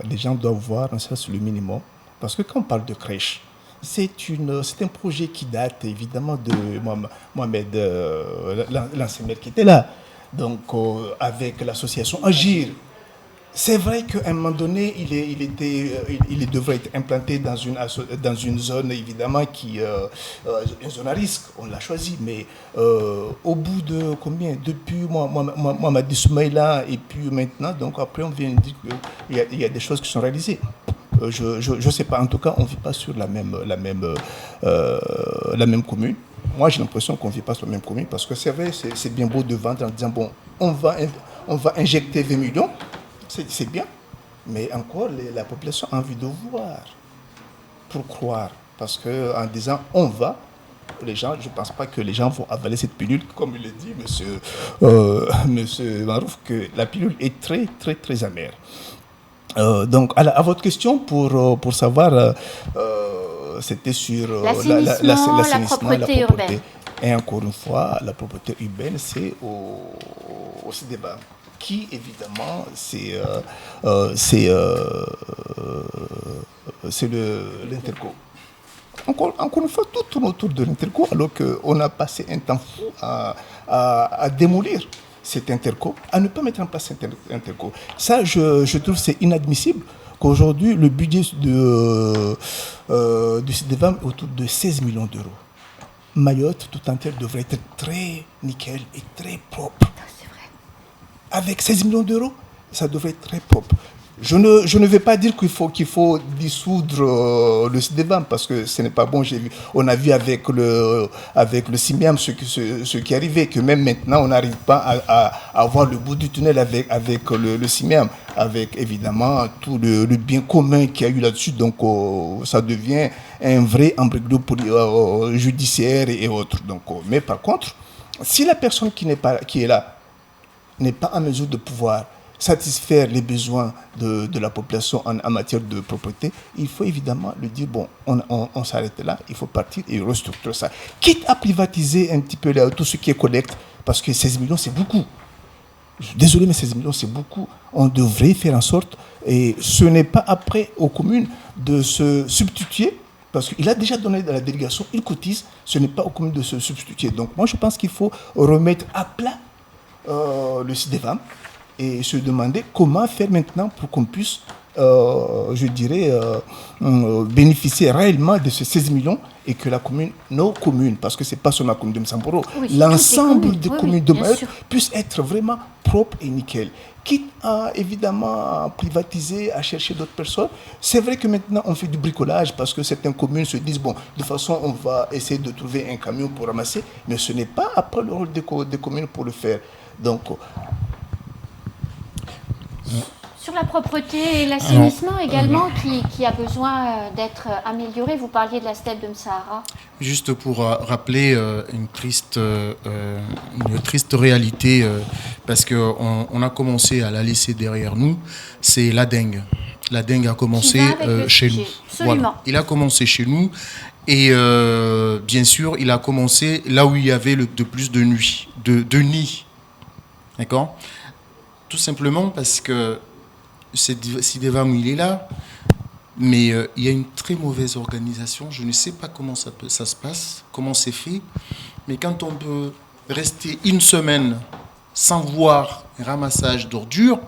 les gens doivent voir, ça c'est le minimum. Parce que quand on parle de crèche, c'est un projet qui date évidemment de Mohamed, l'ancien maire qui était là, donc avec l'association Agir. C'est vrai qu'à un moment donné, il devrait être implanté dans une zone, évidemment, une zone à risque. On l'a choisi, mais au bout de combien? Depuis Mohamed Soumaïla et puis maintenant, donc après, on vient dire qu'il y a des choses qui sont réalisées. Je ne sais pas, en tout cas, on ne vit pas sur la même commune. Moi, j'ai l'impression qu'on ne vit pas sur la même commune parce que c'est vrai, c'est bien beau de vendre en disant, bon, on va injecter 20 millions. C'est bien, mais encore, la population a envie de voir pour croire. Parce qu'en disant on va, les gens, je ne pense pas que les gens vont avaler cette pilule, comme il le dit, monsieur Marouf, que la pilule est très, très, très amère. Donc, à votre question, pour savoir, c'était sur l'assainissement, la propreté urbaine. Et encore une fois, la propreté urbaine, c'est au CDBA. Qui évidemment c'est l'Interco. Encore une fois, tout tourne autour de l'Interco, alors qu'on a passé un temps fou à démolir cet Interco, à ne pas mettre en place cet Interco. Ça, je trouve c'est inadmissible qu'aujourd'hui le budget du CDVAM est autour de 16 millions d'euros. Mayotte tout entière devrait être très nickel et très propre. Avec 16 millions d'euros, ça devrait être très propre. Je ne vais pas dire qu'il faut dissoudre le CDVAM parce que ce n'est pas bon. On a vu avec le CIMIAM ce qui arrivait, que même maintenant, on n'arrive pas à voir le bout du tunnel avec le CIMIAM, avec évidemment tout le bien commun qu'il y a eu là-dessus. Donc, ça devient un vrai imbroglio judiciaire et autres. Donc, mais par contre, si la personne qui est là n'est pas en mesure de pouvoir satisfaire les besoins de la population en matière de propreté, il faut évidemment lui dire, bon, on s'arrête là, il faut partir et restructurer ça. Quitte à privatiser un petit peu tout ce qui est collecte, parce que 16 millions, c'est beaucoup. Désolé, mais 16 millions, c'est beaucoup. On devrait faire en sorte, et ce n'est pas après aux communes de se substituer, parce qu'il a déjà donné à la délégation, il cotise, ce n'est pas aux communes de se substituer. Donc moi, je pense qu'il faut remettre à plat le CDVAM et se demander comment faire maintenant pour qu'on puisse, bénéficier réellement de ces 16 millions et que nos communes, parce que ce n'est pas seulement la commune de Msamboro, l'ensemble des communes de Mayotte puissent être vraiment propres et nickel. Quitte à, évidemment, privatiser, à chercher d'autres personnes. C'est vrai que maintenant, on fait du bricolage parce que certaines communes se disent, bon, de toute façon, on va essayer de trouver un camion pour ramasser, mais ce n'est pas après le rôle des communes pour le faire. Donc, sur la propreté et l'assainissement également, qui a besoin d'être amélioré, vous parliez de la steppe de Msahara. Juste pour rappeler une triste réalité, parce qu'on a commencé à la laisser derrière nous, c'est la dengue. La dengue a commencé chez nous. Voilà. Il a commencé chez nous et bien sûr, il a commencé là où il y avait de plus de nids. D'accord ? Tout simplement parce que CDVAM, il est là, mais il y a une très mauvaise organisation. Je ne sais pas comment ça se passe, comment c'est fait, mais quand on peut rester une semaine sans voir un ramassage d'ordures,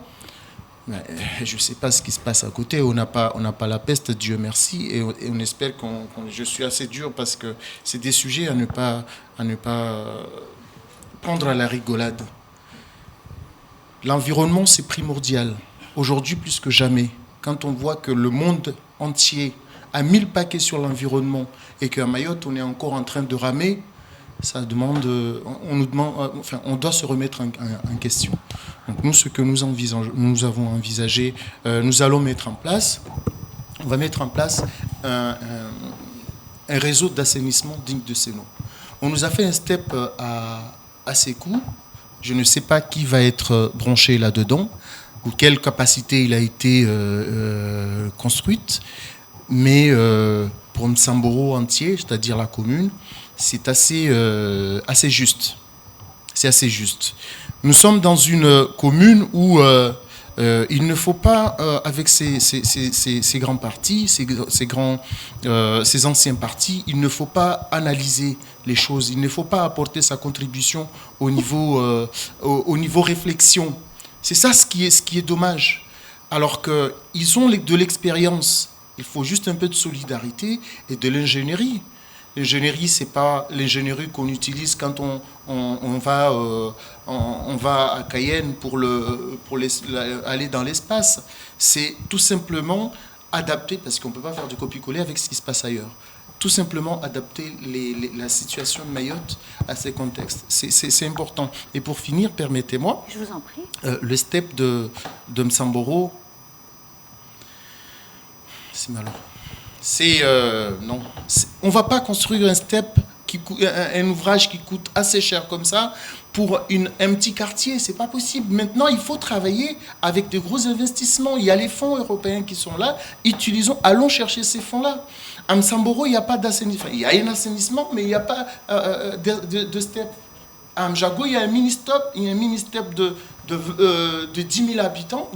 je ne sais pas ce qui se passe à côté. On n'a pas la peste, Dieu merci, et on espère je suis assez dur parce que c'est des sujets à ne pas prendre à la rigolade. L'environnement, c'est primordial. Aujourd'hui, plus que jamais, quand on voit que le monde entier a mis le paquet sur l'environnement et qu'à Mayotte, on est encore en train de ramer, ça demande, on doit se remettre en question. Donc nous, ce que nous avons envisagé, nous allons mettre en place, on va mettre en place un réseau d'assainissement digne de ces noms. On nous a fait un step à Sékou. Je ne sais pas qui va être branché là-dedans ou quelle capacité il a été construite, mais pour Msamboro entier, c'est-à-dire la commune, c'est assez juste. C'est assez juste. Nous sommes dans une commune où Il ne faut pas, avec ces grands partis, ces anciens partis, il ne faut pas analyser les choses. Il ne faut pas apporter sa contribution au niveau réflexion. C'est ça ce qui est dommage. Alors qu'ils ont de l'expérience. Il faut juste un peu de solidarité et de l'ingénierie. L'ingénierie, ce n'est pas l'ingénierie qu'on utilise quand on va à Cayenne pour aller dans l'espace. C'est tout simplement adapter, parce qu'on ne peut pas faire du copier-coller avec ce qui se passe ailleurs. Tout simplement adapter la situation de Mayotte à ces contextes. C'est important. Et pour finir, permettez-moi. Je vous en prie. Le STEP de Msamboro, c'est malheureux. Non. On ne va pas construire un STEP, un ouvrage qui coûte assez cher comme ça, pour un petit quartier. Ce n'est pas possible. Maintenant, il faut travailler avec de gros investissements. Il y a les fonds européens qui sont là. Allons chercher ces fonds-là. À Msamboro, il n'y a pas d'assainissement. Il y a un assainissement, mais il n'y a pas de STEP. À Mjago, il y a un mini-step de 10 000 habitants,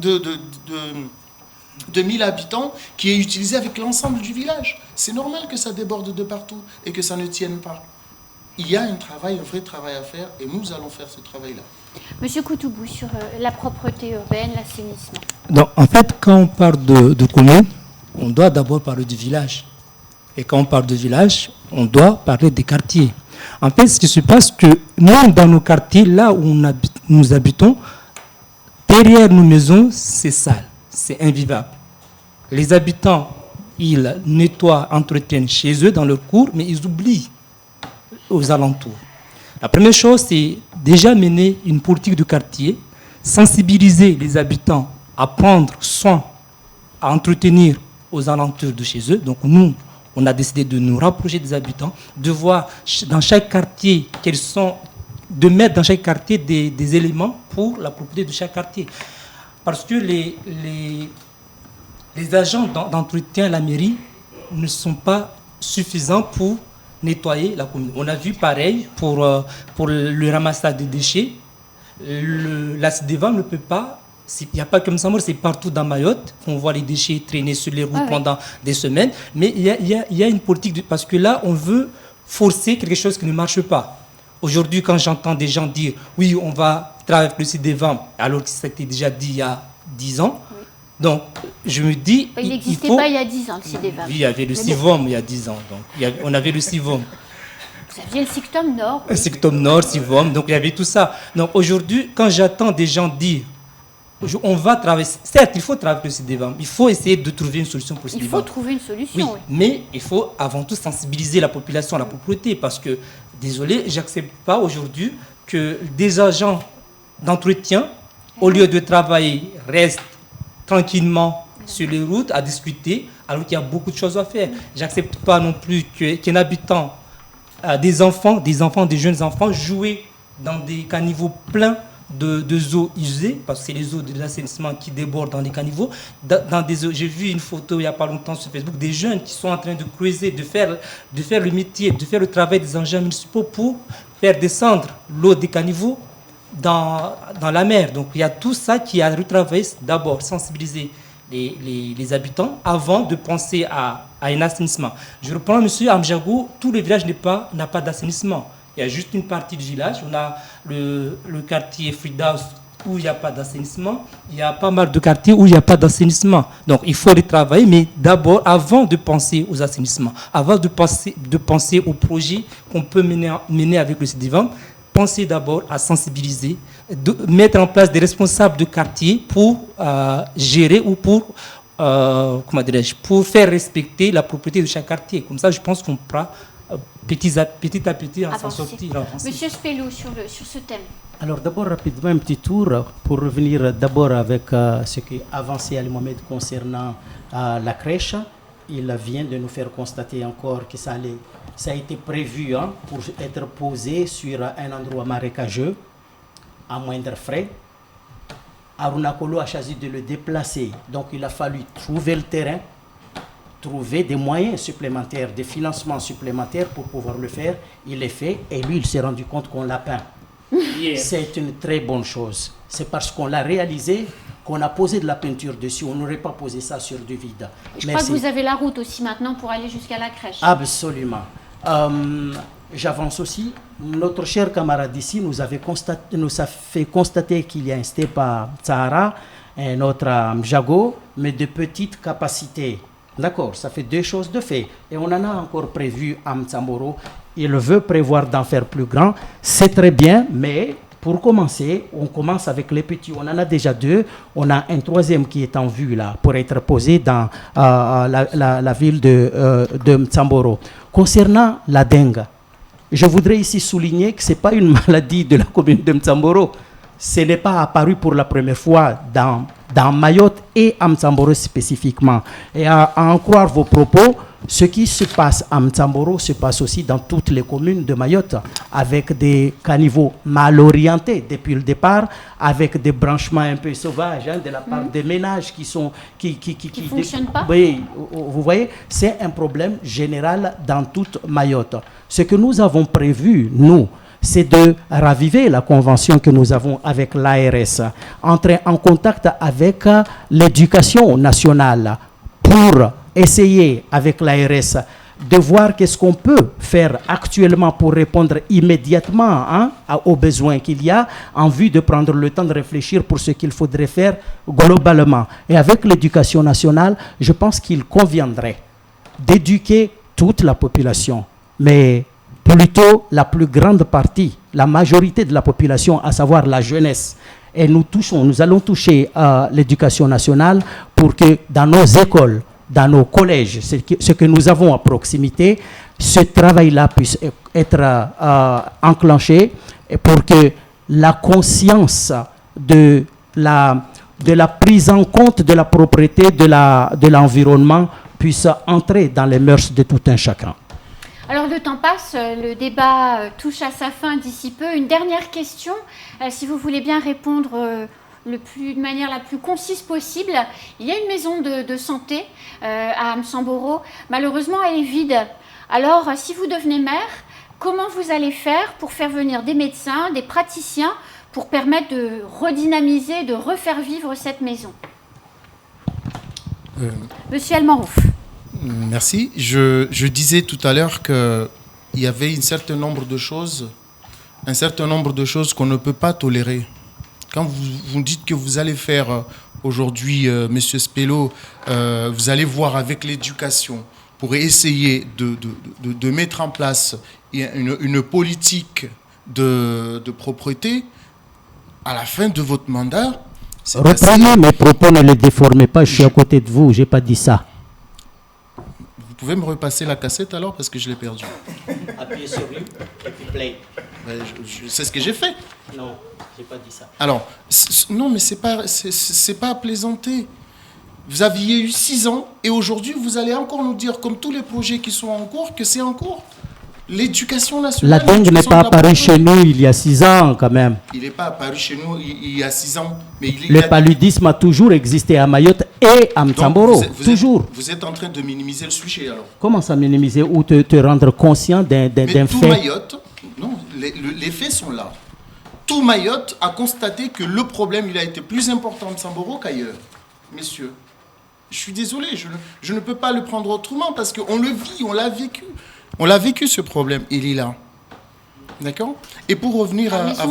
de 1000 habitants qui est utilisé avec l'ensemble du village. C'est normal que ça déborde de partout et que ça ne tienne pas. Il y a un vrai travail à faire et nous allons faire ce travail-là. Monsieur Koutoubou, sur la propreté urbaine, l'assainissement. Donc, en fait, quand on parle de commune, on doit d'abord parler du village. Et quand on parle de village, on doit parler des quartiers. En fait, ce qui se passe, que même dans nos quartiers, là où nous habitons, derrière nos maisons, c'est sale. C'est invivable. Les habitants, ils nettoient, entretiennent chez eux dans leur cour, mais ils oublient aux alentours. La première chose, c'est déjà mener une politique de quartier, sensibiliser les habitants à prendre soin, à entretenir aux alentours de chez eux. Donc nous, on a décidé de nous rapprocher des habitants, de voir dans chaque quartier de mettre dans chaque quartier des éléments pour la propreté de chaque quartier. Parce que les agents d'entretien à la mairie ne sont pas suffisants pour nettoyer la commune. On a vu pareil pour le ramassage des déchets. La CDVA ne peut pas, il n'y a pas comme ça, c'est partout dans Mayotte qu'on voit les déchets traîner sur les routes pendant des semaines. Mais il y a une politique, parce que là, on veut forcer quelque chose qui ne marche pas. Aujourd'hui, quand j'entends des gens dire « oui, on va travailler avec le CDVA », alors que c'était déjà dit il y a 10 ans. Oui. Donc, je me dis... Il n'existait pas il y a 10 ans, le CDVA. Oui, il y avait le CIVOM il y a 10 ans. Donc, on avait le CIVOM. Vous aviez le Sictom Nord. Le Sictom Nord, CIVOM, donc il y avait tout ça. Donc, aujourd'hui, quand j'entends des gens dire « on va travailler », certes, il faut travailler avec le CDVA, il faut essayer de trouver une solution pour le CDVA. Il faut trouver une solution, oui. Mais il faut avant tout sensibiliser la population à la propreté, parce que, désolé, je n'accepte pas aujourd'hui que des agents d'entretien, au lieu de travailler, restent tranquillement sur les routes à discuter, alors qu'il y a beaucoup de choses à faire. Je n'accepte pas non plus qu'un habitant, des jeunes enfants, jouer dans des caniveaux pleins de eaux usées, parce que c'est les eaux de l'assainissement qui débordent dans les caniveaux. J'ai vu une photo il n'y a pas longtemps sur Facebook, des jeunes qui sont en train de creuser, de faire le métier, de faire le travail des engins municipaux pour faire descendre l'eau des caniveaux dans la mer. Donc il y a tout ça qui a retravaillé. D'abord, sensibiliser les habitants avant de penser à un assainissement. Je reprends M. Amjago, tout le village n'a pas d'assainissement. Il y a juste une partie du village. On a le quartier Fridaus où il n'y a pas d'assainissement. Il y a pas mal de quartiers où il n'y a pas d'assainissement. Donc il faut retravailler, mais d'abord, avant de penser aux assainissements, avant de penser aux projets qu'on peut mener avec le CDVA, pensez d'abord à sensibiliser, mettre en place des responsables de quartier pour gérer ou pour faire respecter la propriété de chaque quartier. Comme ça, je pense qu'on pourra petit à petit s'en sortir. Monsieur Spello, sur ce thème. Alors d'abord, rapidement, un petit tour pour revenir d'abord avec ce qui avancé Ali Mohamed concernant la crèche. Il vient de nous faire constater encore que ça a été prévu pour être posé sur un endroit marécageux à moindre frais. Aruna Kolo a choisi de le déplacer. Donc il a fallu trouver le terrain, trouver des moyens supplémentaires, des financements supplémentaires pour pouvoir le faire. Il est fait et lui, il s'est rendu compte qu'on l'a peint. Yeah. C'est une très bonne chose. C'est parce qu'on l'a réalisé qu'on a posé de la peinture dessus. On n'aurait pas posé ça sur du vide. Je crois que vous avez la route aussi maintenant pour aller jusqu'à la crèche. Absolument. J'avance aussi. Notre cher camarade ici nous a fait constater qu'il y a un steppe à Sahara, un autre à Mjago, mais de petites capacités. D'accord, ça fait 2 choses de fait. Et on en a encore prévu à Mtsamboro. Il veut prévoir d'en faire plus grand. C'est très bien, mais pour commencer, on commence avec les petits. On en a déjà 2. On a un 3e qui est en vue là, pour être posé dans la ville de Mtsamboro. Concernant la dengue, je voudrais ici souligner que ce n'est pas une maladie de la commune de Mtsamboro. Ce n'est pas apparu pour la première fois dans Mayotte et à Mtsamboro spécifiquement. Et à en croire vos propos, ce qui se passe à Mtsamboro se passe aussi dans toutes les communes de Mayotte, avec des caniveaux mal orientés depuis le départ, avec des branchements un peu sauvages de la part des ménages qui fonctionnent pas. Oui, vous voyez, c'est un problème général dans toute Mayotte. Ce que nous avons prévu, nous, c'est de raviver la convention que nous avons avec l'ARS, entrer en contact avec l'éducation nationale pour essayer avec l'ARS de voir qu'est-ce qu'on peut faire actuellement pour répondre immédiatement aux besoins qu'il y a, en vue de prendre le temps de réfléchir pour ce qu'il faudrait faire globalement. Et avec l'éducation nationale, je pense qu'il conviendrait d'éduquer toute la population, mais plutôt la plus grande partie, la majorité de la population, à savoir la jeunesse. Et nous allons toucher l'éducation nationale pour que dans nos écoles, dans nos collèges, ce que nous avons à proximité, ce travail-là puisse être enclenché pour que la conscience de la prise en compte de la propriété de l'environnement puisse entrer dans les mœurs de tout un chacun. Alors le temps passe, le débat touche à sa fin d'ici peu. Une dernière question, si vous voulez bien répondre de manière la plus concise possible. Il y a une maison de santé à Mtsamboro. Malheureusement, elle est vide. Alors, si vous devenez maire, comment vous allez faire pour faire venir des médecins, des praticiens, pour permettre de redynamiser, de refaire vivre cette maison? Monsieur Elmarouf. Merci. Je disais tout à l'heure qu'il y avait un certain nombre de choses qu'on ne peut pas tolérer. Quand vous dites que vous allez faire aujourd'hui, Monsieur Spello, vous allez voir avec l'éducation pour essayer de mettre en place une politique de propreté à la fin de votre mandat. Reprenez mes propos, ne les déformez pas, je suis à côté de vous, je n'ai pas dit ça. Vous pouvez me repasser la cassette alors parce que je l'ai perdue. Appuyez sur lui et puis play. C'est ce que j'ai fait. Non, je n'ai pas dit ça. Alors, non, mais c'est pas à plaisanter. Vous aviez eu 6 ans et aujourd'hui, vous allez encore nous dire, comme tous les projets qui sont en cours, que c'est en cours. L'éducation nationale... La dengue n'est pas apparue chez nous il y a 6 ans quand même. Il n'est pas apparu chez nous il y a 6 ans. Mais le paludisme a toujours existé à Mayotte et à Mtsamboro. Toujours. Vous êtes en train de minimiser le sujet alors. Comment ça minimiser ou te rendre conscient d'un fait? Tout Mayotte, non, les faits sont là. Tout Mayotte a constaté que le problème il a été plus important à Mtsamboro qu'ailleurs. Messieurs, je suis désolé, je ne peux pas le prendre autrement parce qu'on le vit, on l'a vécu. On l'a vécu ce problème, il est là. D'accord? Et pour revenir à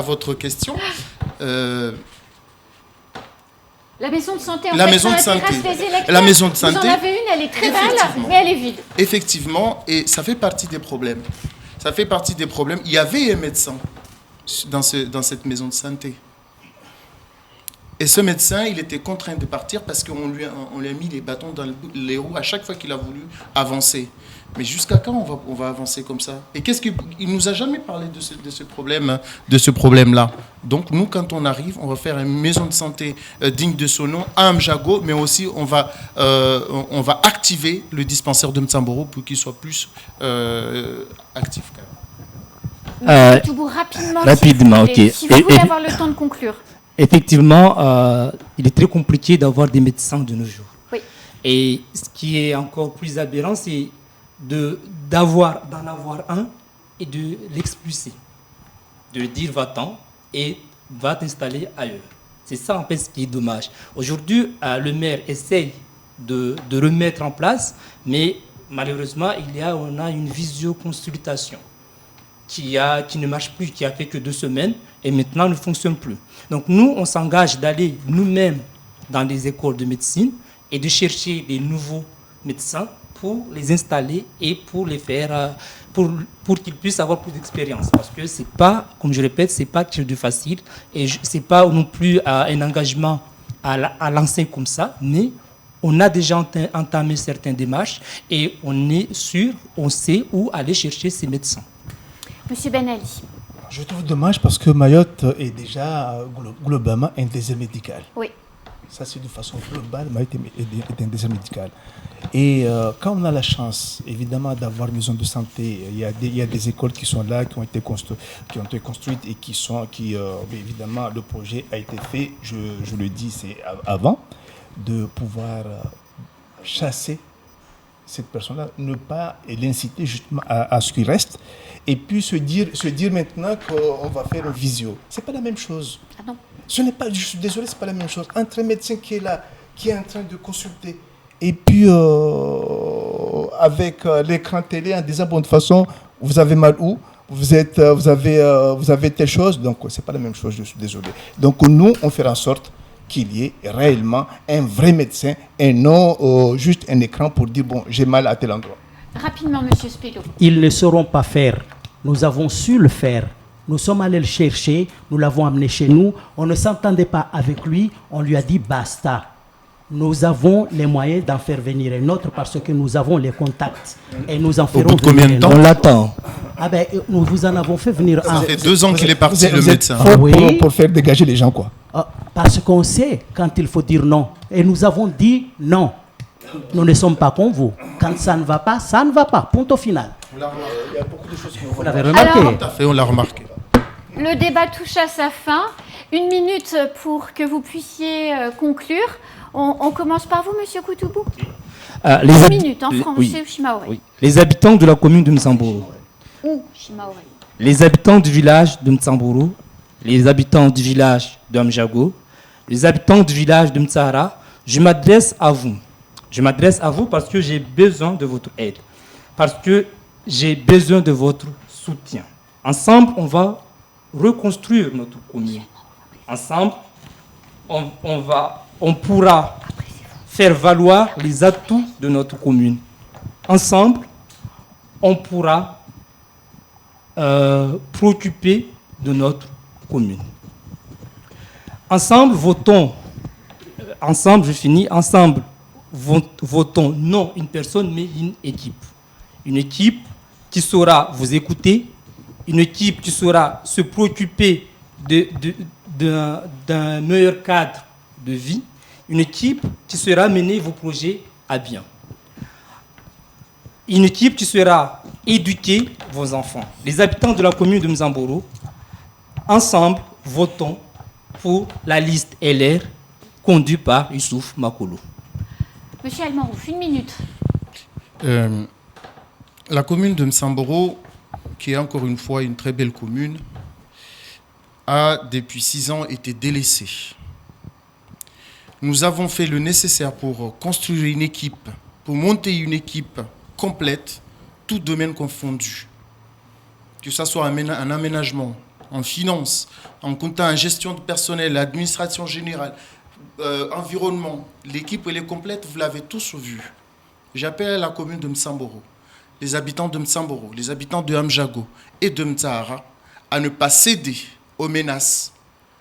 votre question, la maison de santé, la maison de santé. La maison de santé. Vous en avez une, elle est très belle, mais elle est vide. Effectivement, et ça fait partie des problèmes. Ça fait partie des problèmes. Il y avait un médecin dans cette maison de santé. Et ce médecin, il était contraint de partir parce qu'on lui a mis les bâtons dans les roues à chaque fois qu'il a voulu avancer. Mais jusqu'à quand on va avancer comme ça? Et il nous a jamais parlé de ce problème-là. Donc nous, quand on arrive, on va faire une maison de santé digne de son nom à Mjago, mais aussi on va activer le dispensaire de Mtsamboro pour qu'il soit plus actif. Rapidement, ok. Si vous voulez avoir le temps de conclure. Effectivement, il est très compliqué d'avoir des médecins de nos jours. Oui. Et ce qui est encore plus aberrant, c'est d'en avoir un et de l'expulser. De dire va-t'en et va t'installer ailleurs. C'est ça en fait ce qui est dommage. Aujourd'hui, le maire essaye de remettre en place, mais malheureusement, on a une visioconsultation qui ne marche plus, qui a fait que 2 semaines et maintenant ne fonctionne plus. Donc nous, on s'engage d'aller nous-mêmes dans les écoles de médecine et de chercher des nouveaux médecins pour les installer et pour les faire, pour qu'ils puissent avoir plus d'expérience. Parce que c'est pas, comme je répète, c'est pas quelque chose de facile et c'est pas non plus un engagement à lancer comme ça, mais on a déjà entamé certaines démarches et on sait où aller chercher ces médecins. Monsieur Ben Ali. Je trouve dommage parce que Mayotte est déjà globalement un désert médical. Oui. Ça, c'est de façon globale, Mayotte est un désert médical. Et quand on a la chance, évidemment, d'avoir une maison de santé, il y a des écoles qui sont là, qui ont été construites et évidemment, le projet a été fait, je le dis, c'est avant, de pouvoir chasser cette personne-là, ne pas l'inciter justement à ce qu'il reste, et puis se dire maintenant qu'on va faire une visio. C'est pas la même chose. Ah non. Ce n'est pas, je suis désolé, c'est pas la même chose. Entre un médecin qui est là, qui est en train de consulter, et puis avec l'écran télé en disant bon, de toute façon, vous avez mal où, vous avez telle chose, donc c'est pas la même chose. Je suis désolé. Donc nous, on fait en sorte qu'il y ait réellement un vrai médecin et non juste un écran pour dire bon, j'ai mal à tel endroit. Rapidement, Monsieur Spello. Ils ne sauront pas faire. Nous avons su le faire. Nous sommes allés le chercher, nous l'avons amené chez nous. On ne s'entendait pas avec lui, on lui a dit basta. Nous avons les moyens d'en faire venir un autre parce que nous avons les contacts et nous en ferons venir. Combien de temps on l'attend? Ah ben, nous vous en avons fait venir un. Ça fait 2 ans qu'il est parti, le médecin. Pour faire dégager les gens, quoi. Parce qu'on sait quand il faut dire non. Et nous avons dit non. Nous ne sommes pas comme vous. Quand ça ne va pas, ça ne va pas. Point au final. Il y a beaucoup de choses que vous l'avez remarqué. Alors, tout à fait, on l'a remarqué. Le débat touche à sa fin. 1 minute pour que vous puissiez conclure. On commence par vous, Monsieur Koutoubou. 1 minute en français ou Shimaoré. Oui. Les habitants de la commune de Msamboro. Ou Shimaoré. Les habitants du village de Msamboro. Les habitants du village de Amjago. Les habitants du village de Mtsara. Je m'adresse à vous. Je m'adresse à vous parce que j'ai besoin de votre aide. Parce que j'ai besoin de votre soutien. Ensemble, on va reconstruire notre commune. Ensemble, on pourra faire valoir les atouts de notre commune. Ensemble, on pourra préoccuper de notre commune. Ensemble, votons. Ensemble, je finis. Ensemble, votons non une personne, mais une équipe. Une équipe qui saura vous écouter, une équipe qui saura se préoccuper d'un meilleur cadre de vie, une équipe qui saura mener vos projets à bien. Une équipe qui saura éduquer vos enfants. Les habitants de la commune de Msamboro, ensemble, votons pour la liste LR conduite par Youssouf Makolo. Monsieur Almarouf, 1 minute. La commune de Msamboro, qui est encore une fois une très belle commune, a depuis 6 ans été délaissée. Nous avons fait le nécessaire pour construire une équipe, pour monter une équipe complète, tout domaine confondu. Que ce soit en aménagement, en finance, en comptant, en gestion de personnel, administration générale, environnement. L'équipe, elle est complète, vous l'avez tous vu. J'appelle la commune de Msamboro, les habitants de Msamboro, les habitants de Amjago et de Mtsahara à ne pas céder aux menaces,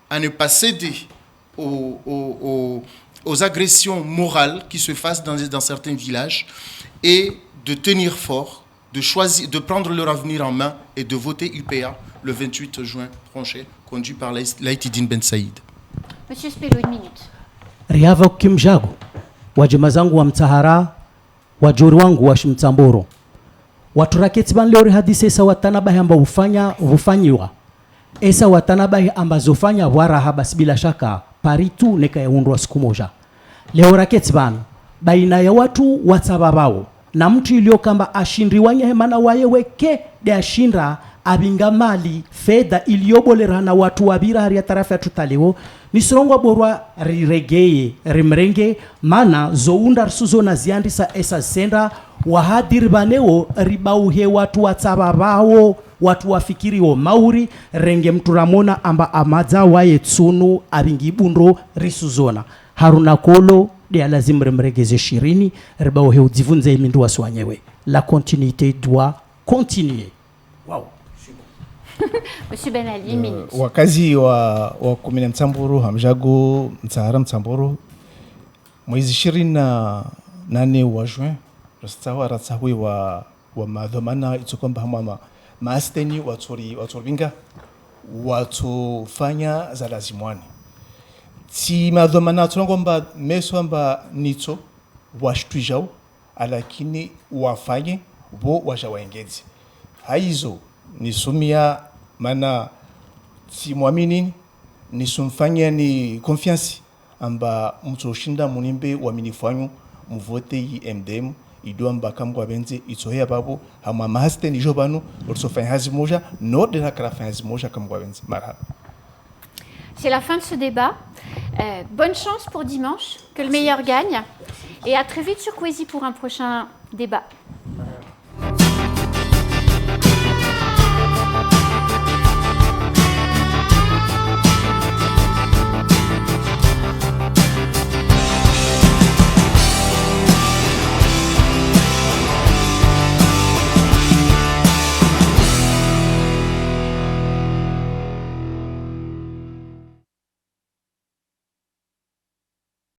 à ne pas céder aux agressions morales qui se fassent dans certains villages et de tenir fort, de choisir, de prendre leur avenir en main et de voter UPA le 28 juin prochain, conduit par Laïtidine Ben Saïd. Monsieur Spello, 1 minute. Riava Kimjago, wajima zangu wa Mtsahara, wajuri wangu wa Msamboro. Watu raketi ban leo hadisi esa watanabahi amba hufanyiwa. Esa watanabahi ambazo fanya waraha basi bila shaka paritu neka yaundwa siku moja. Leo raketi ban baina ya watu watsababao na mtu ilio kamba ashindriwanya hemana waye weke de ashinda abinga mali fedha iliyobolera na watu wabira hari ya tarafa ya tutaliwo nisirongwa borwa riregeye rimrenge mana zounda risuzo na ziandisa esa senda wahadiri banewo ribauhe watu watsaba bawo watu wafikiriwo mauri renge mturamona amba amadza waye tsunu abingi bundo risuzona haruna kolo de lazim remregeze 20 ribauhe udzivunze imindu waswanyewe. La continuité doit continuer. Wow. Monsieur Ben Ali, minute. Wakazi wa komine Mtsamburu, Hamjago, Mtsahara, Mtsamburu, mwezi 28 wa Juin, rastawa ratsahui wa madhamana itokomba hamama maasteni waturbinga watufanya za lazimwani. Si madhamana tunangomba meso amba nito washtujao alakini wafanye bo washawaengezi. Haizo nisumia mana si muamini nisumfanya ni confiance amba mtu shinda munimbe waminifanyu mvote yi MDM ido amba kamgwa benze itohea babu hama mahaste ni jobanu ursofanya hazi moja no de la krafanya hazi moja kamgwa benze marhaba. C'est la fin de ce débat. Bonne chance pour dimanche, que le meilleur gagne. Et à très vite sur Kwezi pour un prochain débat.